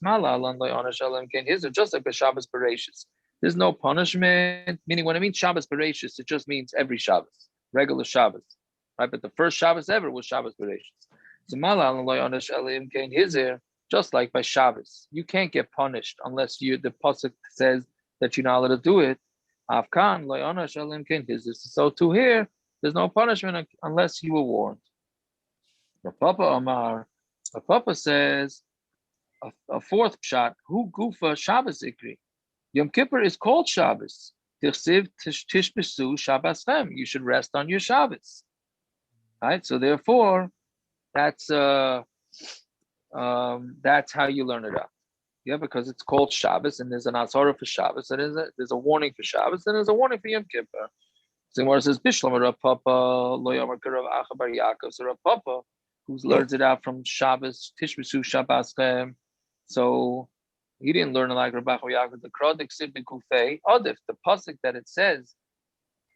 Just like the Shabbos Bereshis. There's no punishment, meaning when it means Shabbos Bereshis, it just means every Shabbos, regular Shabbos, right? But the first Shabbos ever was Shabbos Bereshis. So just like by Shabbos, you can't get punished unless the pasuk says that you're not allowed to do it. So to here, there's no punishment unless you were warned. Papa says a fourth shot. Who gufa Shabbos ikri? Yom Kippur is called Shabbos. Tishbesu Shabbaschem. You should rest on your Shabbos, right? So therefore, that's how you learn it out. Yeah, because it's called Shabbos, and there's an Azara for Shabbos, and there's a warning for Shabbos, and there's a warning for Yom Kippur. So Gemara says, Bishlam Rav Papa Lo Yomer Rav Acha Bar Yaakov. So Rav Papa, who learns it out from Shabbos, Tishbesu Shabbaschem. So he didn't learn it like Rav Acha Bar Yaakov. The Krodik Sibni Kufei Odif, the pasuk that it says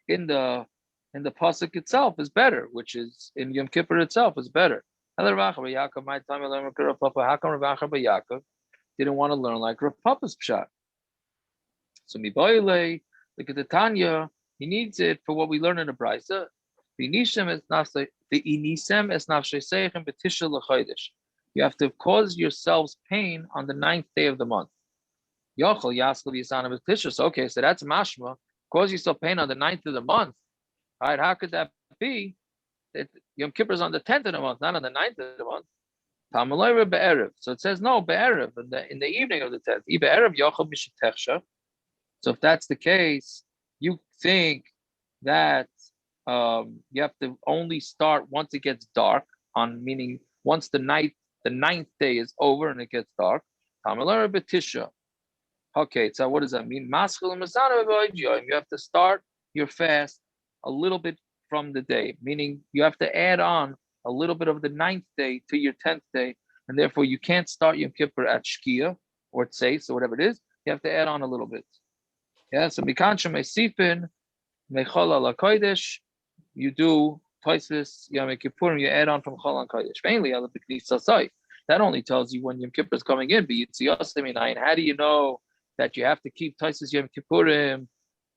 in the pasuk itself is better, which is in Yom Kippur itself is better. How come Rav Acha Bar Yaakov didn't want to learn like Rav Papa's pshat? So Miboile, look at the Tanya, he needs it for what we learn in the Brisa. You have to cause yourselves pain on the 9th day of the month. Okay, so that's mashma. Cause yourself pain on the 9th of the month. All right, how could that be? Yom Kippur is on the 10th of the month, not on the 9th of the month. So it says no, be'erev, in the evening of the 10th. So if that's the case, you think that you have to only start once it gets dark, meaning once the 9th day is over and it gets dark. Okay, so what does that mean? You have to start your fast a little bit from the day, meaning you have to add on a little bit of the 9th day to your 10th day, and therefore you can't start Yom Kippur at Shkia or Tseis or whatever it is. You have to add on a little bit. Yeah, so Mikancha Meisifin, Mechol ala Kodesh, you do tosfos Yom Kippur, you add on from Chol and Kodesh. Mainly, that only tells you when Yom Kippur is coming in. But how do you know that you have to keep tosfos Yom Kippurim,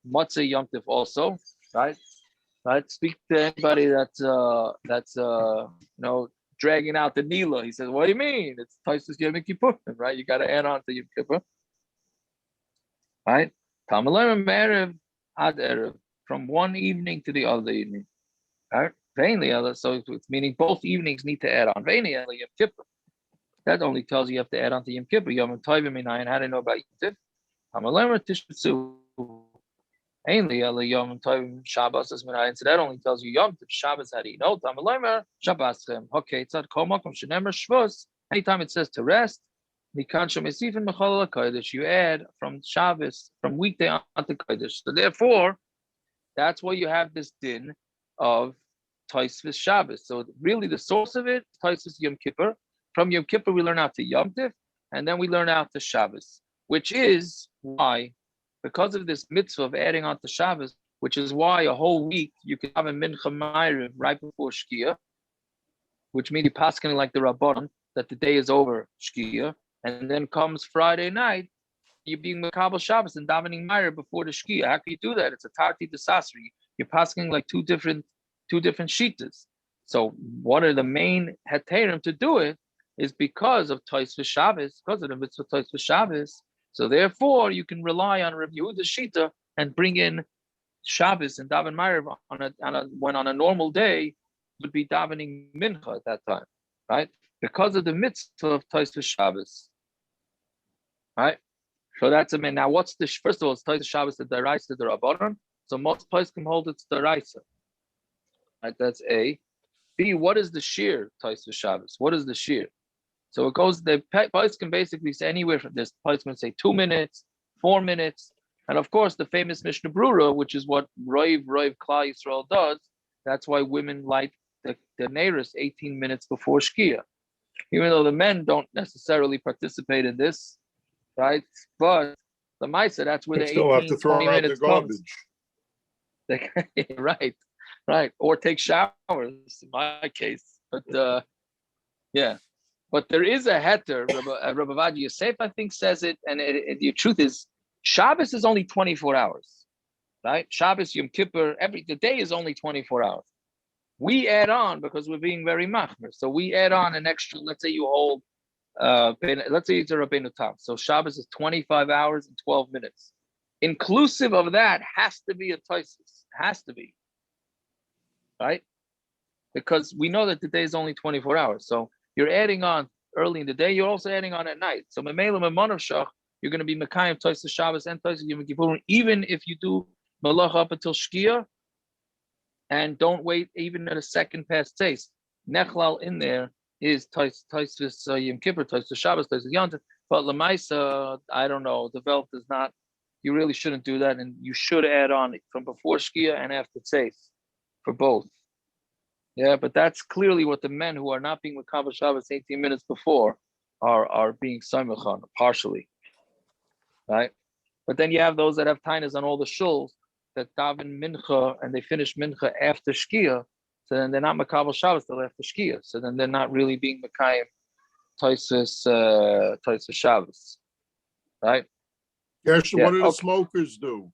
Matzah Yom Tiv also, right? Right. Speak to anybody that's dragging out the Nila. He says, "What do you mean? It's tosfos Yom Kippur, right? You got to add on to Yom Kippur, right? Tamalayim erev ad erev, from one evening to the other evening, right? So it's meaning both evenings need to add on. Yom Kippur. That only tells you have to add on to Yom Kippur. Yom Tovim Minayin. How do you know about Yom Tiv? Tamalayim Tishbesu. Ainly Yom Tovim Shabbos is Minayin. So that only tells you Yom Tiv Shabbos. How do you know? Tamalayim Shabbaschem. Okay, it's at Kol Makom Shenemer Shvus. Anytime it says to rest. You add from Shabbos, from weekday on to Kodesh. So therefore, that's why you have this din of tosfos Shabbos. So really the source of it, tosfos Yom Kippur. From Yom Kippur, we learn out to Yom Tiv, and then we learn out to Shabbos, which is why, because of this mitzvah of adding on to Shabbos, which is why a whole week you can have a mincha ma'ariv right before Shkia, which means you're paskening like the Rabbanon, that the day is over Shkia. And then comes Friday night, you're being Makabel Shabbos and davening Meir before the Shkia. How can you do that? It's a Tarti Desasri. You're passing like two different shitas. So one of the main heterim to do it is because of tosfos Shabbos, because of the mitzvah tosfos Shabbos. So therefore, you can rely on Rav Yehuda's shita and bring in Shabbos and daven Meir when on a normal day would be davening Mincha at that time, right? Because of the mitzvah of tosfos Shabbos. Right, so that's a man. Now, what's the first of all? It's tosfos Shabbos the deraisa the Rabbanon. So most places can hold it's deraisa. Right, that's A. B. What is the shear tosfos Shabbos? What is the shear? So it goes, the points can basically say anywhere from this. Points can say 2 minutes, 4 minutes. And of course, the famous Mishna Brura, which is what Roiv Klal Yisrael does. That's why women light the Neiris 18 minutes before Shkia. Even though the men don't necessarily participate in this, right? But the Maisa, that's where They the still have 18, to throw 20 out the minutes comes. garbage. Right. Or take showers, in my case. But yeah. But there is a heter, Rabbi Avad Yosef, I think, says it, and the truth is, Shabbos is only 24 hours, right? Shabbos, Yom Kippur, the day is only 24 hours. We add on, because we're being very machmer, so we add on an extra, let's say you hold, let's say it's a Rabbeinu Tam, so Shabbos is 25 hours and 12 minutes. Inclusive of that has to be a tosfos, has to be, right? Because we know that the day is only 24 hours, so you're adding on early in the day, you're also adding on at night. So Memela Memanav Shach, you're going to be Mekayim tosfos Shabbos and tosfos Yom Kippur, even if you do melacha up until Shkia, and don't wait even at a second past taste. Nechlal in there is tosfos Yom Kippur, tosfos Shabbos, tosfos Yom Tov. But Lamaisa, I don't know, the Velt is not, you really shouldn't do that, and you should add on from before Shkia and after taste for both. Yeah, but that's clearly what the men who are not being Makabel Shabbos 18 minutes before are being Saimachan, partially. Right? But then you have those that have tainas on all the shuls that daven mincha and they finish mincha after Shkia. So then they're not Makabel Shabbos till after Shkia. So then they're not really being Makayim tosfos Shabbos. Right? Yes, Yeah, what do the okay. smokers do?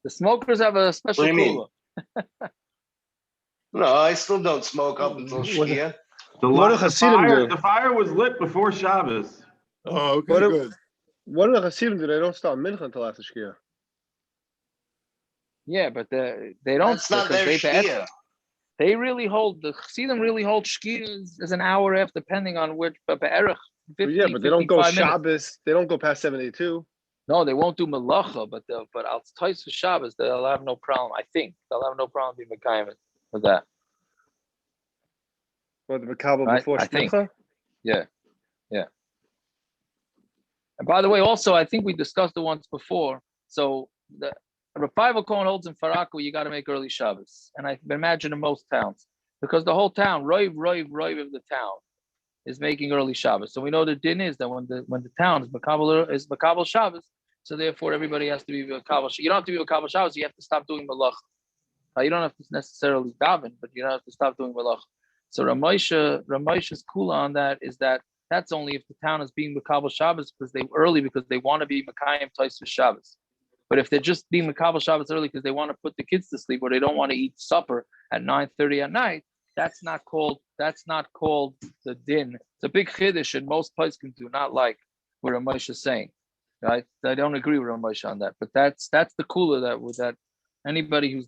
The smokers have a special What do you mean? kula. No, I still don't smoke up until Shkia. The fire was lit before Shabbos. Oh, okay, good. What do the Hasidim do? They don't start mincha until after Shkia. Yeah, but they don't. That's not their Shkia. They really hold, the Chassidim really hold Shkia as an hour after, depending on which, but 50, Yeah, but they don't go 55 minutes. Shabbos. They don't go past 72. No, they won't do melacha, but al tosfos Shabbos, they'll have no problem. I think they'll have no problem being mekayim with that. What, the Makabel Right? before I think. mincha? Yeah. And by the way, also, I think we discussed it once before. So the Rav Cohen holds in Farakah, you got to make early Shabbos, and I imagine in most towns, because the whole town, roiv of the town, is making early Shabbos. So we know the din is that when the town is Makabel Shabbos, so therefore everybody has to be Makabel. You don't have to be Makabel Shabbos. You have to stop doing melacha. You don't have to necessarily daven, but you don't have to stop doing melacha. So Ramesha's kula on that is that that's only if the town is being Makabel Shabbos because they want to be Makayim tosfos Shabbos. But if they're just being Makabel Shabbos early because they want to put the kids to sleep or they don't want to eat supper at 9:30 at night, that's not called the din. It's a big chiddush, and most places can do not like what Ramesh is saying, right? I don't agree with Ramesh on that, but that's the kula that anybody who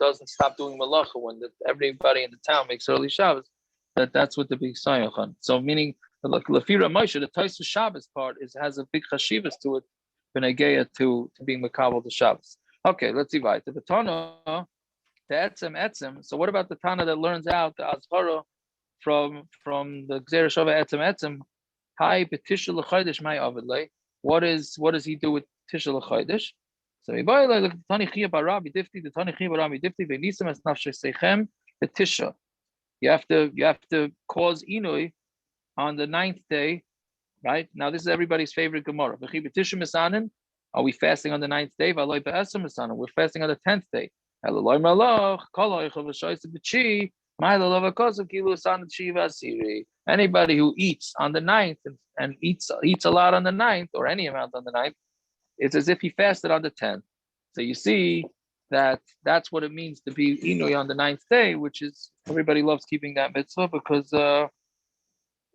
doesn't stop doing melacha when everybody in the town makes early Shabbos, that's what the big sayach on. So meaning, like Lafi Ramesh, the tosfos Shabbos part has a big chashivas to it, benegeya to being makabel the Shabbos. Okay, let's see. The Tanna, the etzem. So what about the Tanna that learns out the azhara from the gzera shava etzem? Hi, betisha l'chaydish my avidlei. What does he do with tisha l'chaydish? So the Tani Chiyah Barabi Difti ve'nisam es nafshei seichem betisha. You have to cause inui on the 9th day, right? Now this is everybody's favorite Gemara. Are we fasting on the 9th day? We're fasting on the 10th day. Anybody who eats on the 9th and eats a lot on the 9th, or any amount on the 9th, it's as if he fasted on the 10th. So you see that's what it means to be inui on the 9th day, which is, everybody loves keeping that mitzvah because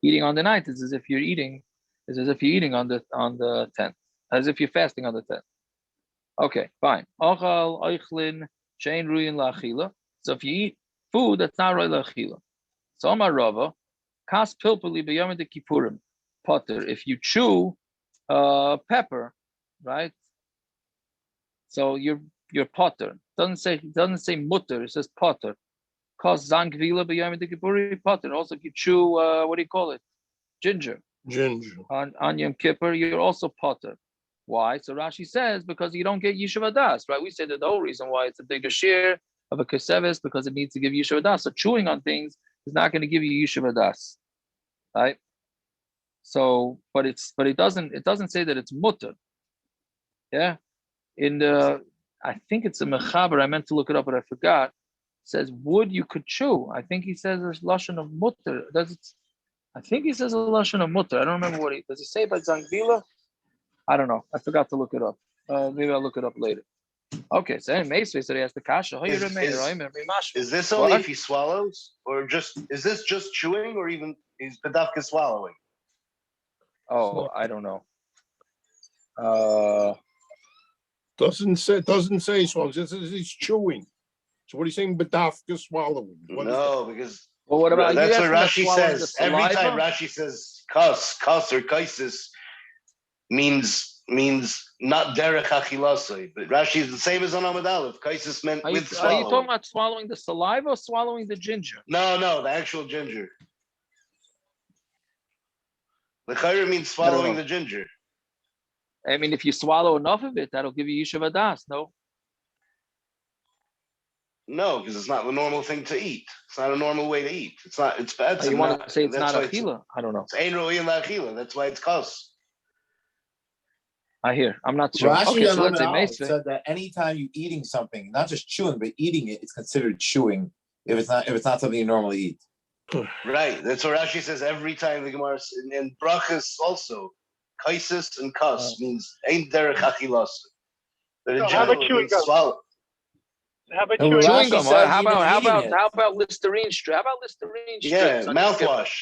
eating on the 9th is as if you're eating on the 10th, as if you're fasting on the 10th. Okay, fine. So if you eat food that's not right la'achila, so Amar Rava, kas pilpuli b'yom kippurim potter. If you chew pepper, right? So you're potter. Doesn't say mutter. It says potter. Cause zangvila b'yom kippur potter. Also, if you chew, what do you call it? Ginger. Ginger. On Yom Kippur, you're also potter. Why? So Rashi says because you don't get Yishuv Das, right? We said that the whole reason why it's a bigger share of a keseves because it needs to give Yishuv Das. So chewing on things is not going to give you Yishuv Das, right? So, but it doesn't say that it's mutter. Yeah, in the I think it's a mechaber. I meant to look it up, but I forgot. It says wood you could chew. I think he says there's lashon of mutter. Does it? I think he says a lashon of mutter. I don't remember what he does. He say about zangvila? I don't know. I forgot to look it up. Maybe I'll look it up later. Okay, so anyway, Meisvei said he has the kasha. Is this only if he swallows, or is this just chewing, or even is pedavka swallowing? Oh, I don't know. Doesn't say swallowing. It says he's chewing. So what are you saying? Bedafka swallowing. No, because well, what about that's what Rashi says. Every time Rashi says kas or kaisis means not derech achilasoi, but Rashi is the same as on Amud Aleph. Kaisis meant with swallowing. Are you talking about swallowing the saliva or swallowing the ginger? No, the actual ginger. The chayav means swallowing the ginger. I mean, if you swallow enough of it, that'll give you Yishuv Das, no? No, because it's not the normal thing to eat. It's not a normal way to eat. It's not. It's bad. You want to say it's not achila? I don't know. It's ein ro'in la'achila. That's why it's kos. I hear. I'm not sure. Rashi Okay, so let's say Meisvei said that anytime you're eating something, not just chewing, but eating it, it's considered chewing if it's not something you normally eat. Right. That's what Rashi says every time the Gemara and brachas also. Kaisis and kas means ain't derech achilas. But in general, it means swallow. How about chewing gum? How about Listerine strip? How about Listerine strips? Yeah, mouthwash.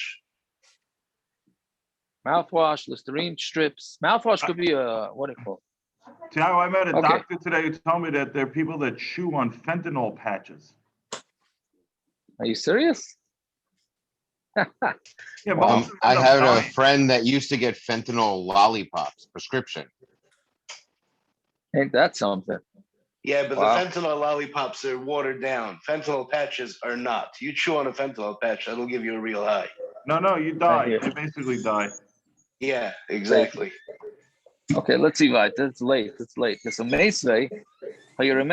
Mouthwash, Listerine strips. Mouthwash could be a what do you call it? Tiago, I met a doctor today who told me that there are people that chew on fentanyl patches. Are you serious? Yeah, I had a friend that used to get fentanyl lollipops, prescription. Ain't that something? Yeah, but the fentanyl lollipops are watered down. Fentanyl patches are not. You chew on a fentanyl patch, that'll give you a real high. No, you die. You basically die. Yeah, exactly. Okay, let's see, right? It's late. It's a Meisvei. Right? So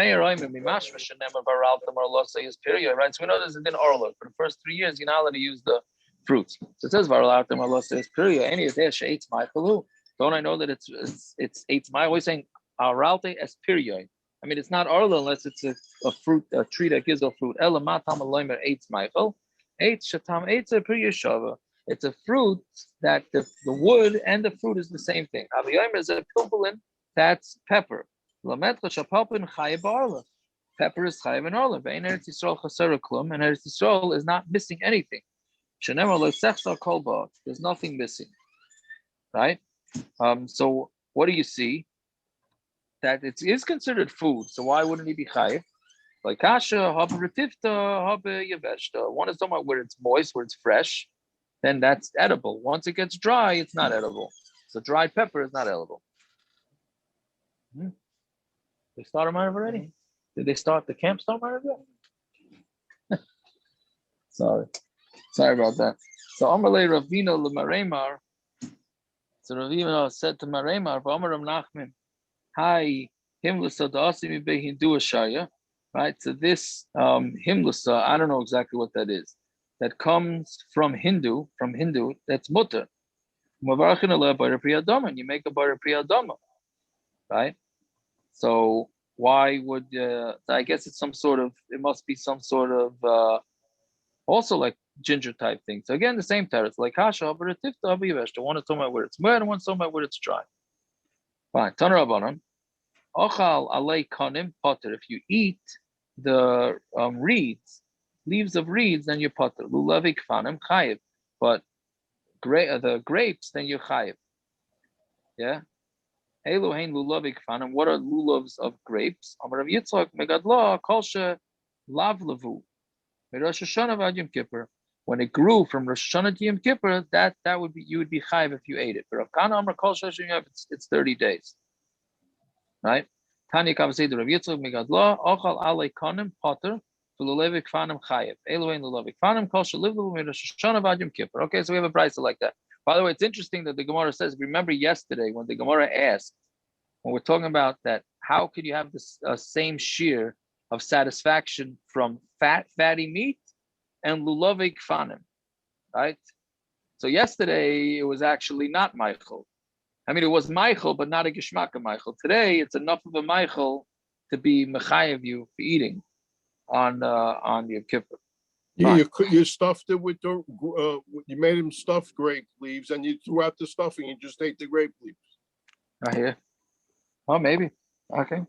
we know there's a din orla. For the first 3 years, you're not allowed to use the fruits. So it says any of this eight ma'achalu. Don't I know that it's eight ma'achalu? Always saying aralte es period. I mean, it's not orla unless it's a fruit, a tree that gives a fruit. Ela matam aloymer eight ma'achal. Eight shatam eight a period shava. It's a fruit that the wood and the fruit is the same thing. Aviyomer is a pilpulin, that's pepper. Lametra shapalpin chayav orla. Pepper is chayav and orla. Ve'en Eretz Yisrael chaser klum, and Eretz Yisrael is not missing anything. Shenemar lo sechsar kol ba'at. There's nothing missing, right? So what do you see? That it is considered food. So why wouldn't he be chayav? Like kasha, haba retifta, haba yaveshta. One is talking about where it's moist, where it's fresh. Then that's edible. Once it gets dry, it's not edible. So dried pepper is not edible. They started mine already? Did they start the camp start mine already? Sorry about that. So Amalei Ravina L'Maremar. So Ravina said to Maremar, V'Amaram Nachman, Hi, Himlusa Da'asimi Behindu Ashaya. Right? So this Himlusa, I don't know exactly what that is. That comes from Hindu, that's mutter. Mavarchin Allah Bar Priyadama, and you make a Bar Priyadama, right? So why would I guess it must be some sort of also like ginger type thing. So again, the same terrace, like Hasha, but it's one is talking about where it's wet and one's talking about where it's dry. Fine. Tanna Rabbanan. Ochal alei kanim potter. If you eat the leaves of reeds, then you're potter. Lulavik fanim chayiv. But the grapes, then you're chayiv. Yeah. Elohein lulavik fanim. What are lulavs of grapes? Amar Rav Yitzchak megadla kolshe lavlavu. Rosh Hashanahvad Yom Kippur. When it grew from Rosh Hashanah to Yom Kippur, that would be, you would be chayiv if you ate it. But Rav Kana Amar kolshe it's 30 days. Right? Tanya Kavasei the Rav Yitzchak megadla ochal alei kanim potter. V'lulevi kfanim chayav. Elohein lulevi kfanim kol sheliv min Rosh Hashanah v'ad Yom Kippur. Okay, so we have a brisa like that. By the way, it's interesting that the Gemara says. Remember yesterday when the Gemara asked, when we're talking about that, how could you have this same shear of satisfaction from fatty meat and lulevi kfanim, right? So yesterday it was actually not Michael. I mean, it was Michael, but not a Geshmaka Michael. Today, it's enough of a Michael to be mechayev you for eating on Yom Kippur. You stuffed it with the you made him stuff grape leaves, and you threw out the stuffing. You just ate the grape leaves. I hear. Oh, maybe. Okay.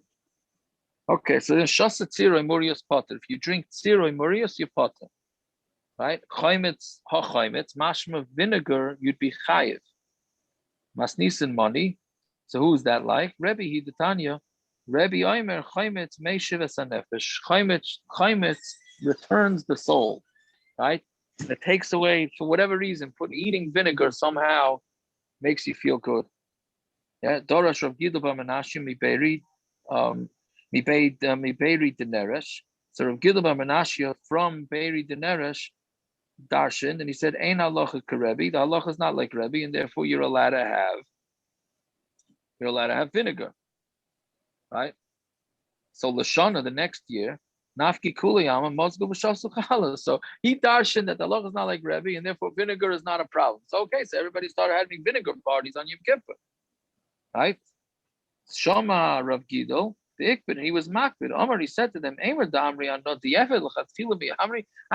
Okay. So then, shasa tziroi murios potter. If you drink tziroi murios, you potter. Right? Chaimitz ha chaimitz mashma vinegar. You'd be chayev. Masnisin money. So who's that like? Rebbe Hidatanya. Rebbe Omer Chaimitz Meishiv Esanefesh. Chaimitz returns the soul, right? And it takes away, for whatever reason, eating vinegar somehow makes you feel good. Yeah, Dorash Rav Gidel bar Menashe Miberi Deneresh. So Rav Gidel bar Menashe from Beiri Deneresh darshan, and he said, "Ein halacha karebi." The halacha is not like Rebbe, and therefore you're allowed to have vinegar, right? So Lashana the next year, nafki kuliyama mozgo b'shasu chala. So he darshan that the halacha is not like Rebbe, and therefore vinegar is not a problem. So okay, so everybody started having vinegar parties on Yom Kippur, right? Shoma Rav Gidel. He was makbid. Omar, he said to them, I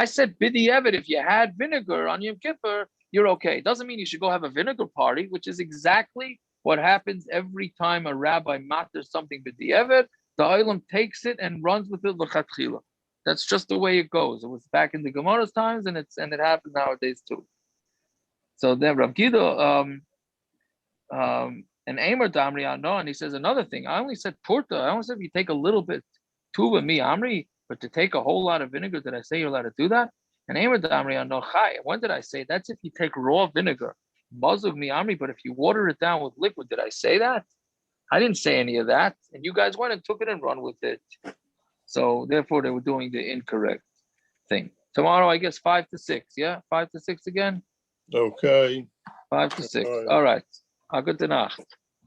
said, B'di'evet, if you had vinegar on Yom Kippur, you're okay. It doesn't mean you should go have a vinegar party, which is exactly what happens every time a rabbi matters something B'di'evet. The olam takes it and runs with it l'chatchila. That's just the way it goes. It was back in the Gemara's times, and it happens nowadays too. So then Rav Gidel, and Amr Damri Ano, and he says another thing. I only said Purta. I only said if you take a little bit, Tuva mi Amri, but to take a whole lot of vinegar, did I say you're allowed to do that? And Amr Damri Ano Chai. When did I say that's if you take raw vinegar? Mazug mi Amri, but if you water it down with liquid, did I say that? I didn't say any of that. And you guys went and took it and run with it. So therefore they were doing the incorrect thing. Tomorrow, I guess 5 to 6. Yeah, 5 to 6 again. Okay. 5 to 6. All right. Good Nacht.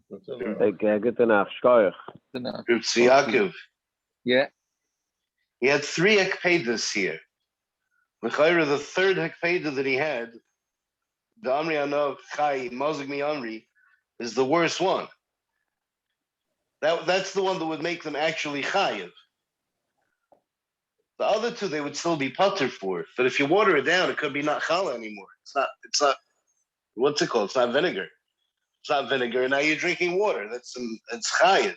Good Nacht. Shkoyach. Yaakov. Yeah. He had 3 hekpedas here. The third hekpeda that he had, the Amri Anov Chai Mozig Mi Amri, is the worst one. That's the one that would make them actually chayav. The other 2 they would still be putter for. But if you water it down, it could be not challah anymore. It's not. What's it called? It's not vinegar. It's not vinegar. Now you're drinking water. It's chayav.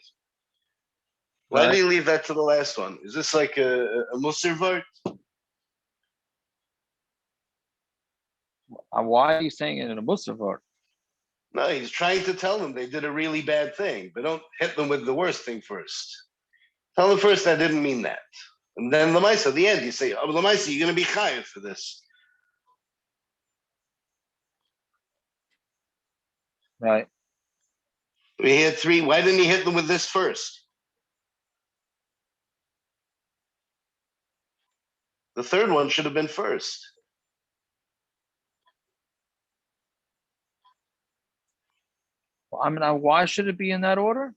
Why did you leave that to the last one? Is this like a musar vart? Why are you saying it in a musar vart? No, he's trying to tell them they did a really bad thing, but don't hit them with the worst thing first. Tell them first I didn't mean that. And then Lamaisa, at the end, you say, oh, Lamaisa, you're going to be chayav for this. Right. We had 3. Why didn't he hit them with this first? The third one should have been first. Well, I mean, why should it be in that order?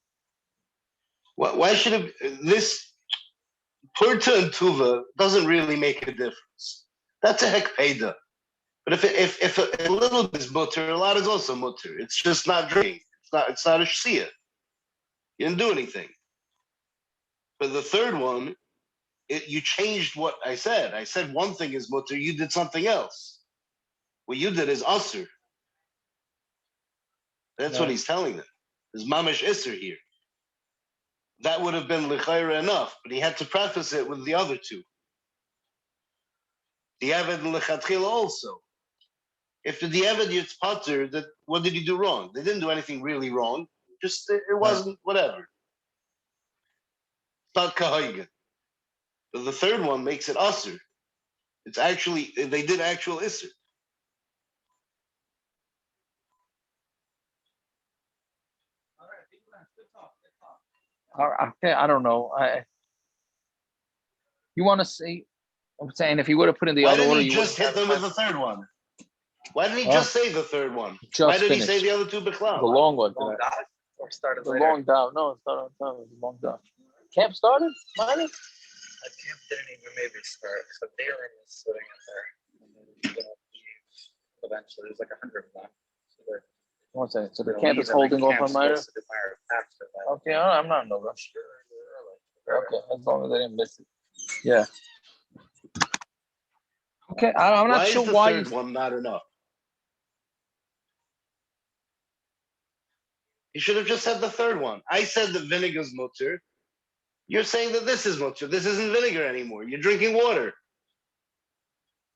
Why should it? This Purta and Tuva doesn't really make a difference. That's a hekpeda. But if a little bit is mutter, a lot is also mutter. It's just not drinking. It's not a shia. You didn't do anything. But the third one, you changed what I said. I said one thing is mutter. You did something else. What you did is asur. That's what he's telling them. There's mamish isser here. That would have been l'chayra enough, but he had to preface it with the other 2. The Diavad and lechatchila also. If the Diavad it's pater, that what did he do wrong? They didn't do anything really wrong. Just it wasn't whatever. It's not kahayga. But the third one makes it asur. It's actually they did actual isser. Okay, I don't know. You want to say I'm saying if he would have put in the Why other didn't order, he you just hit them with the third one? Why didn't he just say the third one? Why did he say the other two The bichlal? long one. Long dive or started The later? long down. No, it started on time. It was a long down. Camp started? Minus? Camp didn't even maybe start. So Darren was sitting in there. And then he's gonna leave eventually. There's like 100 of them. So they're 1 second. So the gonna camp leave is and then holding off camp's on Meyer? supposed to do Meyer after that. Okay, I'm not in no rush. Okay, as long as I didn't miss it. Yeah. Okay, I'm not Why sure is the why third one not enough? You should have just said the third one. I said that vinegar's mutter. You're saying that this is mutter. This isn't vinegar anymore. You're drinking water.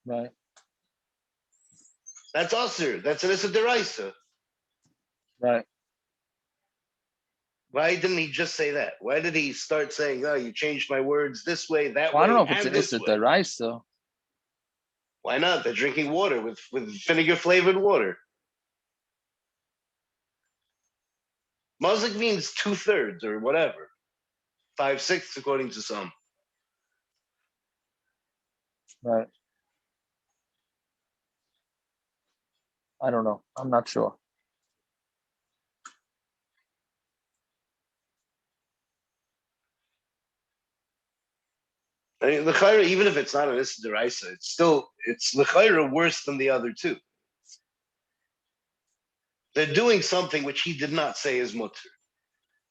Right. That's usher. That's an issa deraisa. Right. Why didn't he just say that? Why did he start saying, "Oh, you changed my words this way, that Well, way, I don't know if it's and an this Issa way"? Deraisa. Why not? They're drinking water with vinegar flavored water. Mazik means 2/3 or whatever, 5/6 according to some. Right. I don't know. I'm not sure. I mean, l'chayra, even if it's not an issa deraisa, it's l'chayra worse than the other two. They're doing something which he did not say is mutter.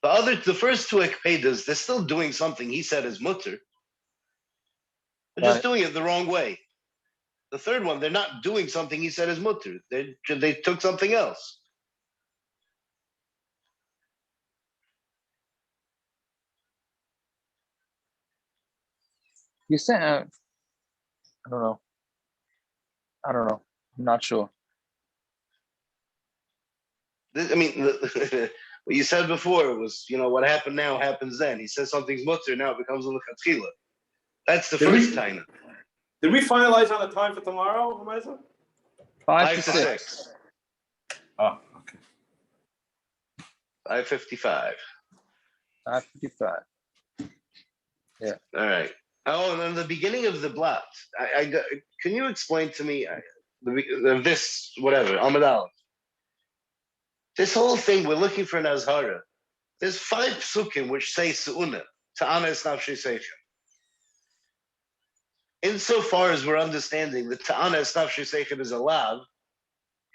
The first two ekpedas, they're still doing something he said is mutter. They're just doing it the wrong way. The third one, they're not doing something he said is mutter. They took something else. You said, I don't know. I don't know. I'm not sure. I mean, what you said before was, what happened now happens then. He says something's mutter, now it becomes a lechatchila. That's the first time. Did we finalize on the time for tomorrow, Amasa? 5 to 6. Oh, okay. 5:55. 5:55. Yeah. All right. Oh, and then the beginning of the blot. Can you explain to me this whatever Amud Aleph? This whole thing, we're looking for an azhara. There's 5 psukim which say su'una. Ta'ana es nafshei seichem. Insofar as we're understanding that ta'ana es nafshei seichem is a lav,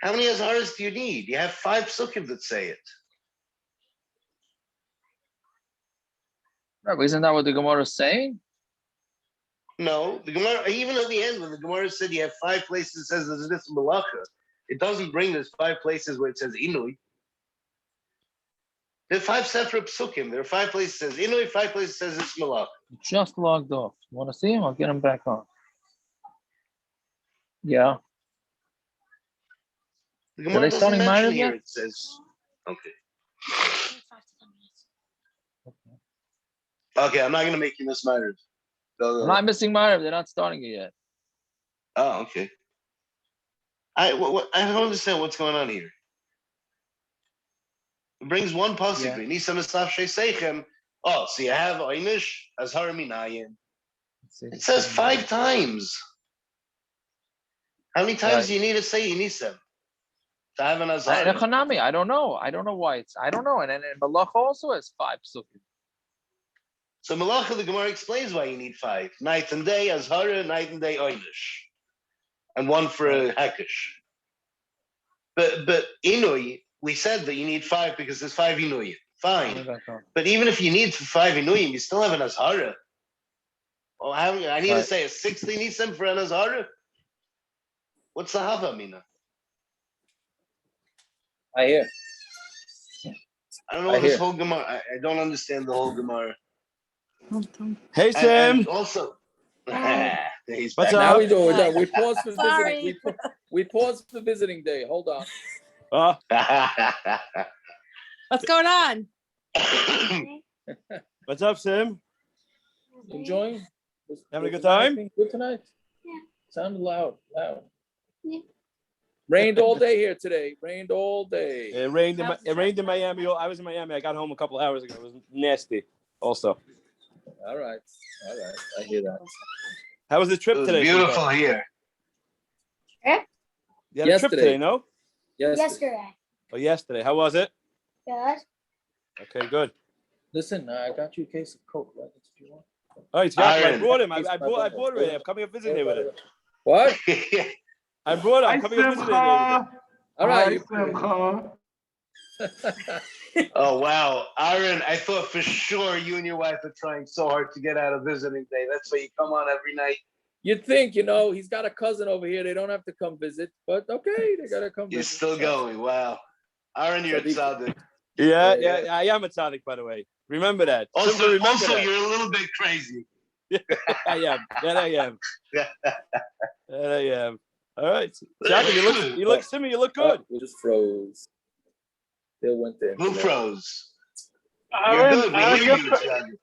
how many azharas do you need? You have 5 psukim that say it. Right, but isn't that what the Gemara is saying? No, the Gemara, even at the end, when the Gemara said you have 5 places it says there's this melacha, it doesn't bring there's 5 places where it says inui. There are 5 separate psukim. There are 5 places it says inui, 5 places it says it's melacha. Just logged off. You want to see him? I'll get him back on. Yeah. The Are Gemara they doesn't starting mention Ma'ariv here. yet? It says okay. Okay, I'm not going to make you miss Ma'ariv. I'm not missing Ma'ariv. They're not starting it yet. Oh, okay. I don't understand what's going on here. It brings one pasuk. Nisam esnaf sheisechem. Oh, so you have Einish Azhar Minayin. It says 5 times. How many times do you need to say Nisam to have an Azhar? I don't know. I don't know why it's. I don't know. And then melacha also has 5 psukim. So melacha, the Gemara explains why you need 5. Night and day Azhara, night and day Einish, and 1 for a Hakish. But Inui, we said that you need 5 because there's 5 Inuyim. Fine. But even if you need 5 Inuyim, you still have an Azhara. Oh, I need to say a 60 Nisan for an Azhara? What's the Hava, Mina? I hear. I don't know what this whole Gemara. I don't understand the whole Gemara. Hey, Sam. And also, he's What's back. Now up? we do it. We pause for visiting. We pause for visiting day. Hold on. What's going on? What's up, Sam? Enjoying? Having a good time? Good tonight? Yeah. Sounded loud. Yeah. Rained all day here today. Rained all day. It rained in Miami. I was in Miami. I got home a couple hours ago. It was nasty also. All right. I hear that. How was the trip It was today? beautiful here. You had a trip today, no? Yesterday. Oh, yesterday. How was it? Good. Okay, good. Listen, I got you a case of Coke. Right? If you want. All right, Jacob, I Iron. brought him. I bought it already. I'm coming up visiting here with it. What? I brought it. I'm Hi, coming up visiting here with it. Simcha. All right. Hi, Simcha. Oh wow, Aaron! I thought for sure you and your wife are trying so hard to get out of visiting day. That's why you come on every night. You'd think, he's got a cousin over here. They don't have to come visit, but okay, they gotta come You're visit. still going. Wow, Aaron, you're a tzaddik. Yeah, I am a tzaddik, by the way. Remember that. Also, remember that. you're a little bit crazy. I am. That I am. That I am. All right, Jacob, you look, Simmy, you look good. We just froze. They went there. Who froze? Aaron, You're good. We hear you, tzaddik.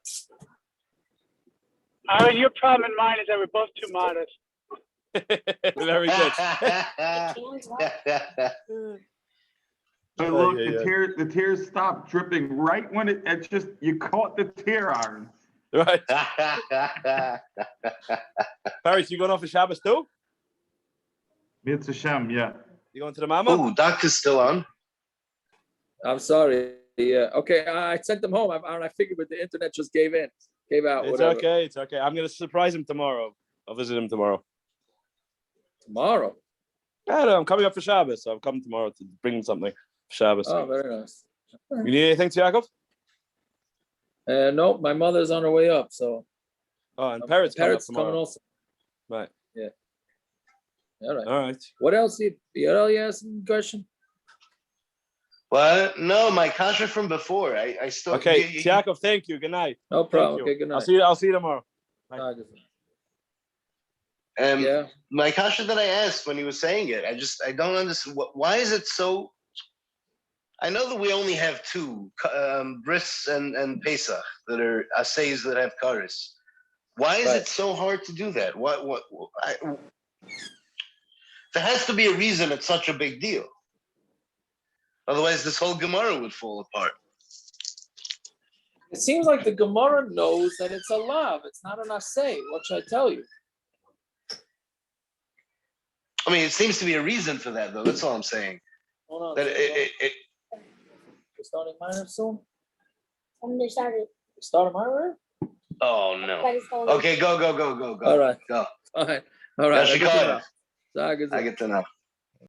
Aaron, your problem and mine is that we're both too modest. Very good. But look, the tears stopped dripping right when it's just you caught the tear, Aaron. Right. Paris, you going off for Shabbos too? Mitzvah Shem, yeah. You going to the mama? Oh, doctor's still on. I'm sorry. Yeah. Okay. I sent them home. I figured, but the internet just gave out. It's Whatever. okay. It's okay. I'm gonna surprise him tomorrow. I'll visit him tomorrow. Tomorrow? I don't know. I'm coming up for Shabbos, so I'm coming tomorrow to bring him something for Shabbos. Oh, very nice. You need anything, Yaakov? No, my mother's on her way up. So. Oh, and Parrot's coming also. Right. Yeah. All right. All right. What else? You asking question? Well, no, my kasha from before. I still. Okay, Yaakov, thank you. Good night. No problem. Thank you. Okay, good night. I'll see you tomorrow. Bye. Yeah. My kasha that I asked when he was saying it, I don't understand. Why is it so? I know that we only have two, bris and Pesach, that are assays that have karis. Why is it so hard to do that? There has to be a reason it's such a big deal. Otherwise, this whole Gemara would fall apart. It seems like the Gemara knows that it's a lav. It's not an assay. What should I tell you? I mean, it seems to be a reason for that, though. That's all I'm saying. Hold on. That We're starting minor soon? They started. Starting minor? Oh, no. Okay, go. All right. Go. All right. All right. Yashikar. I get to know.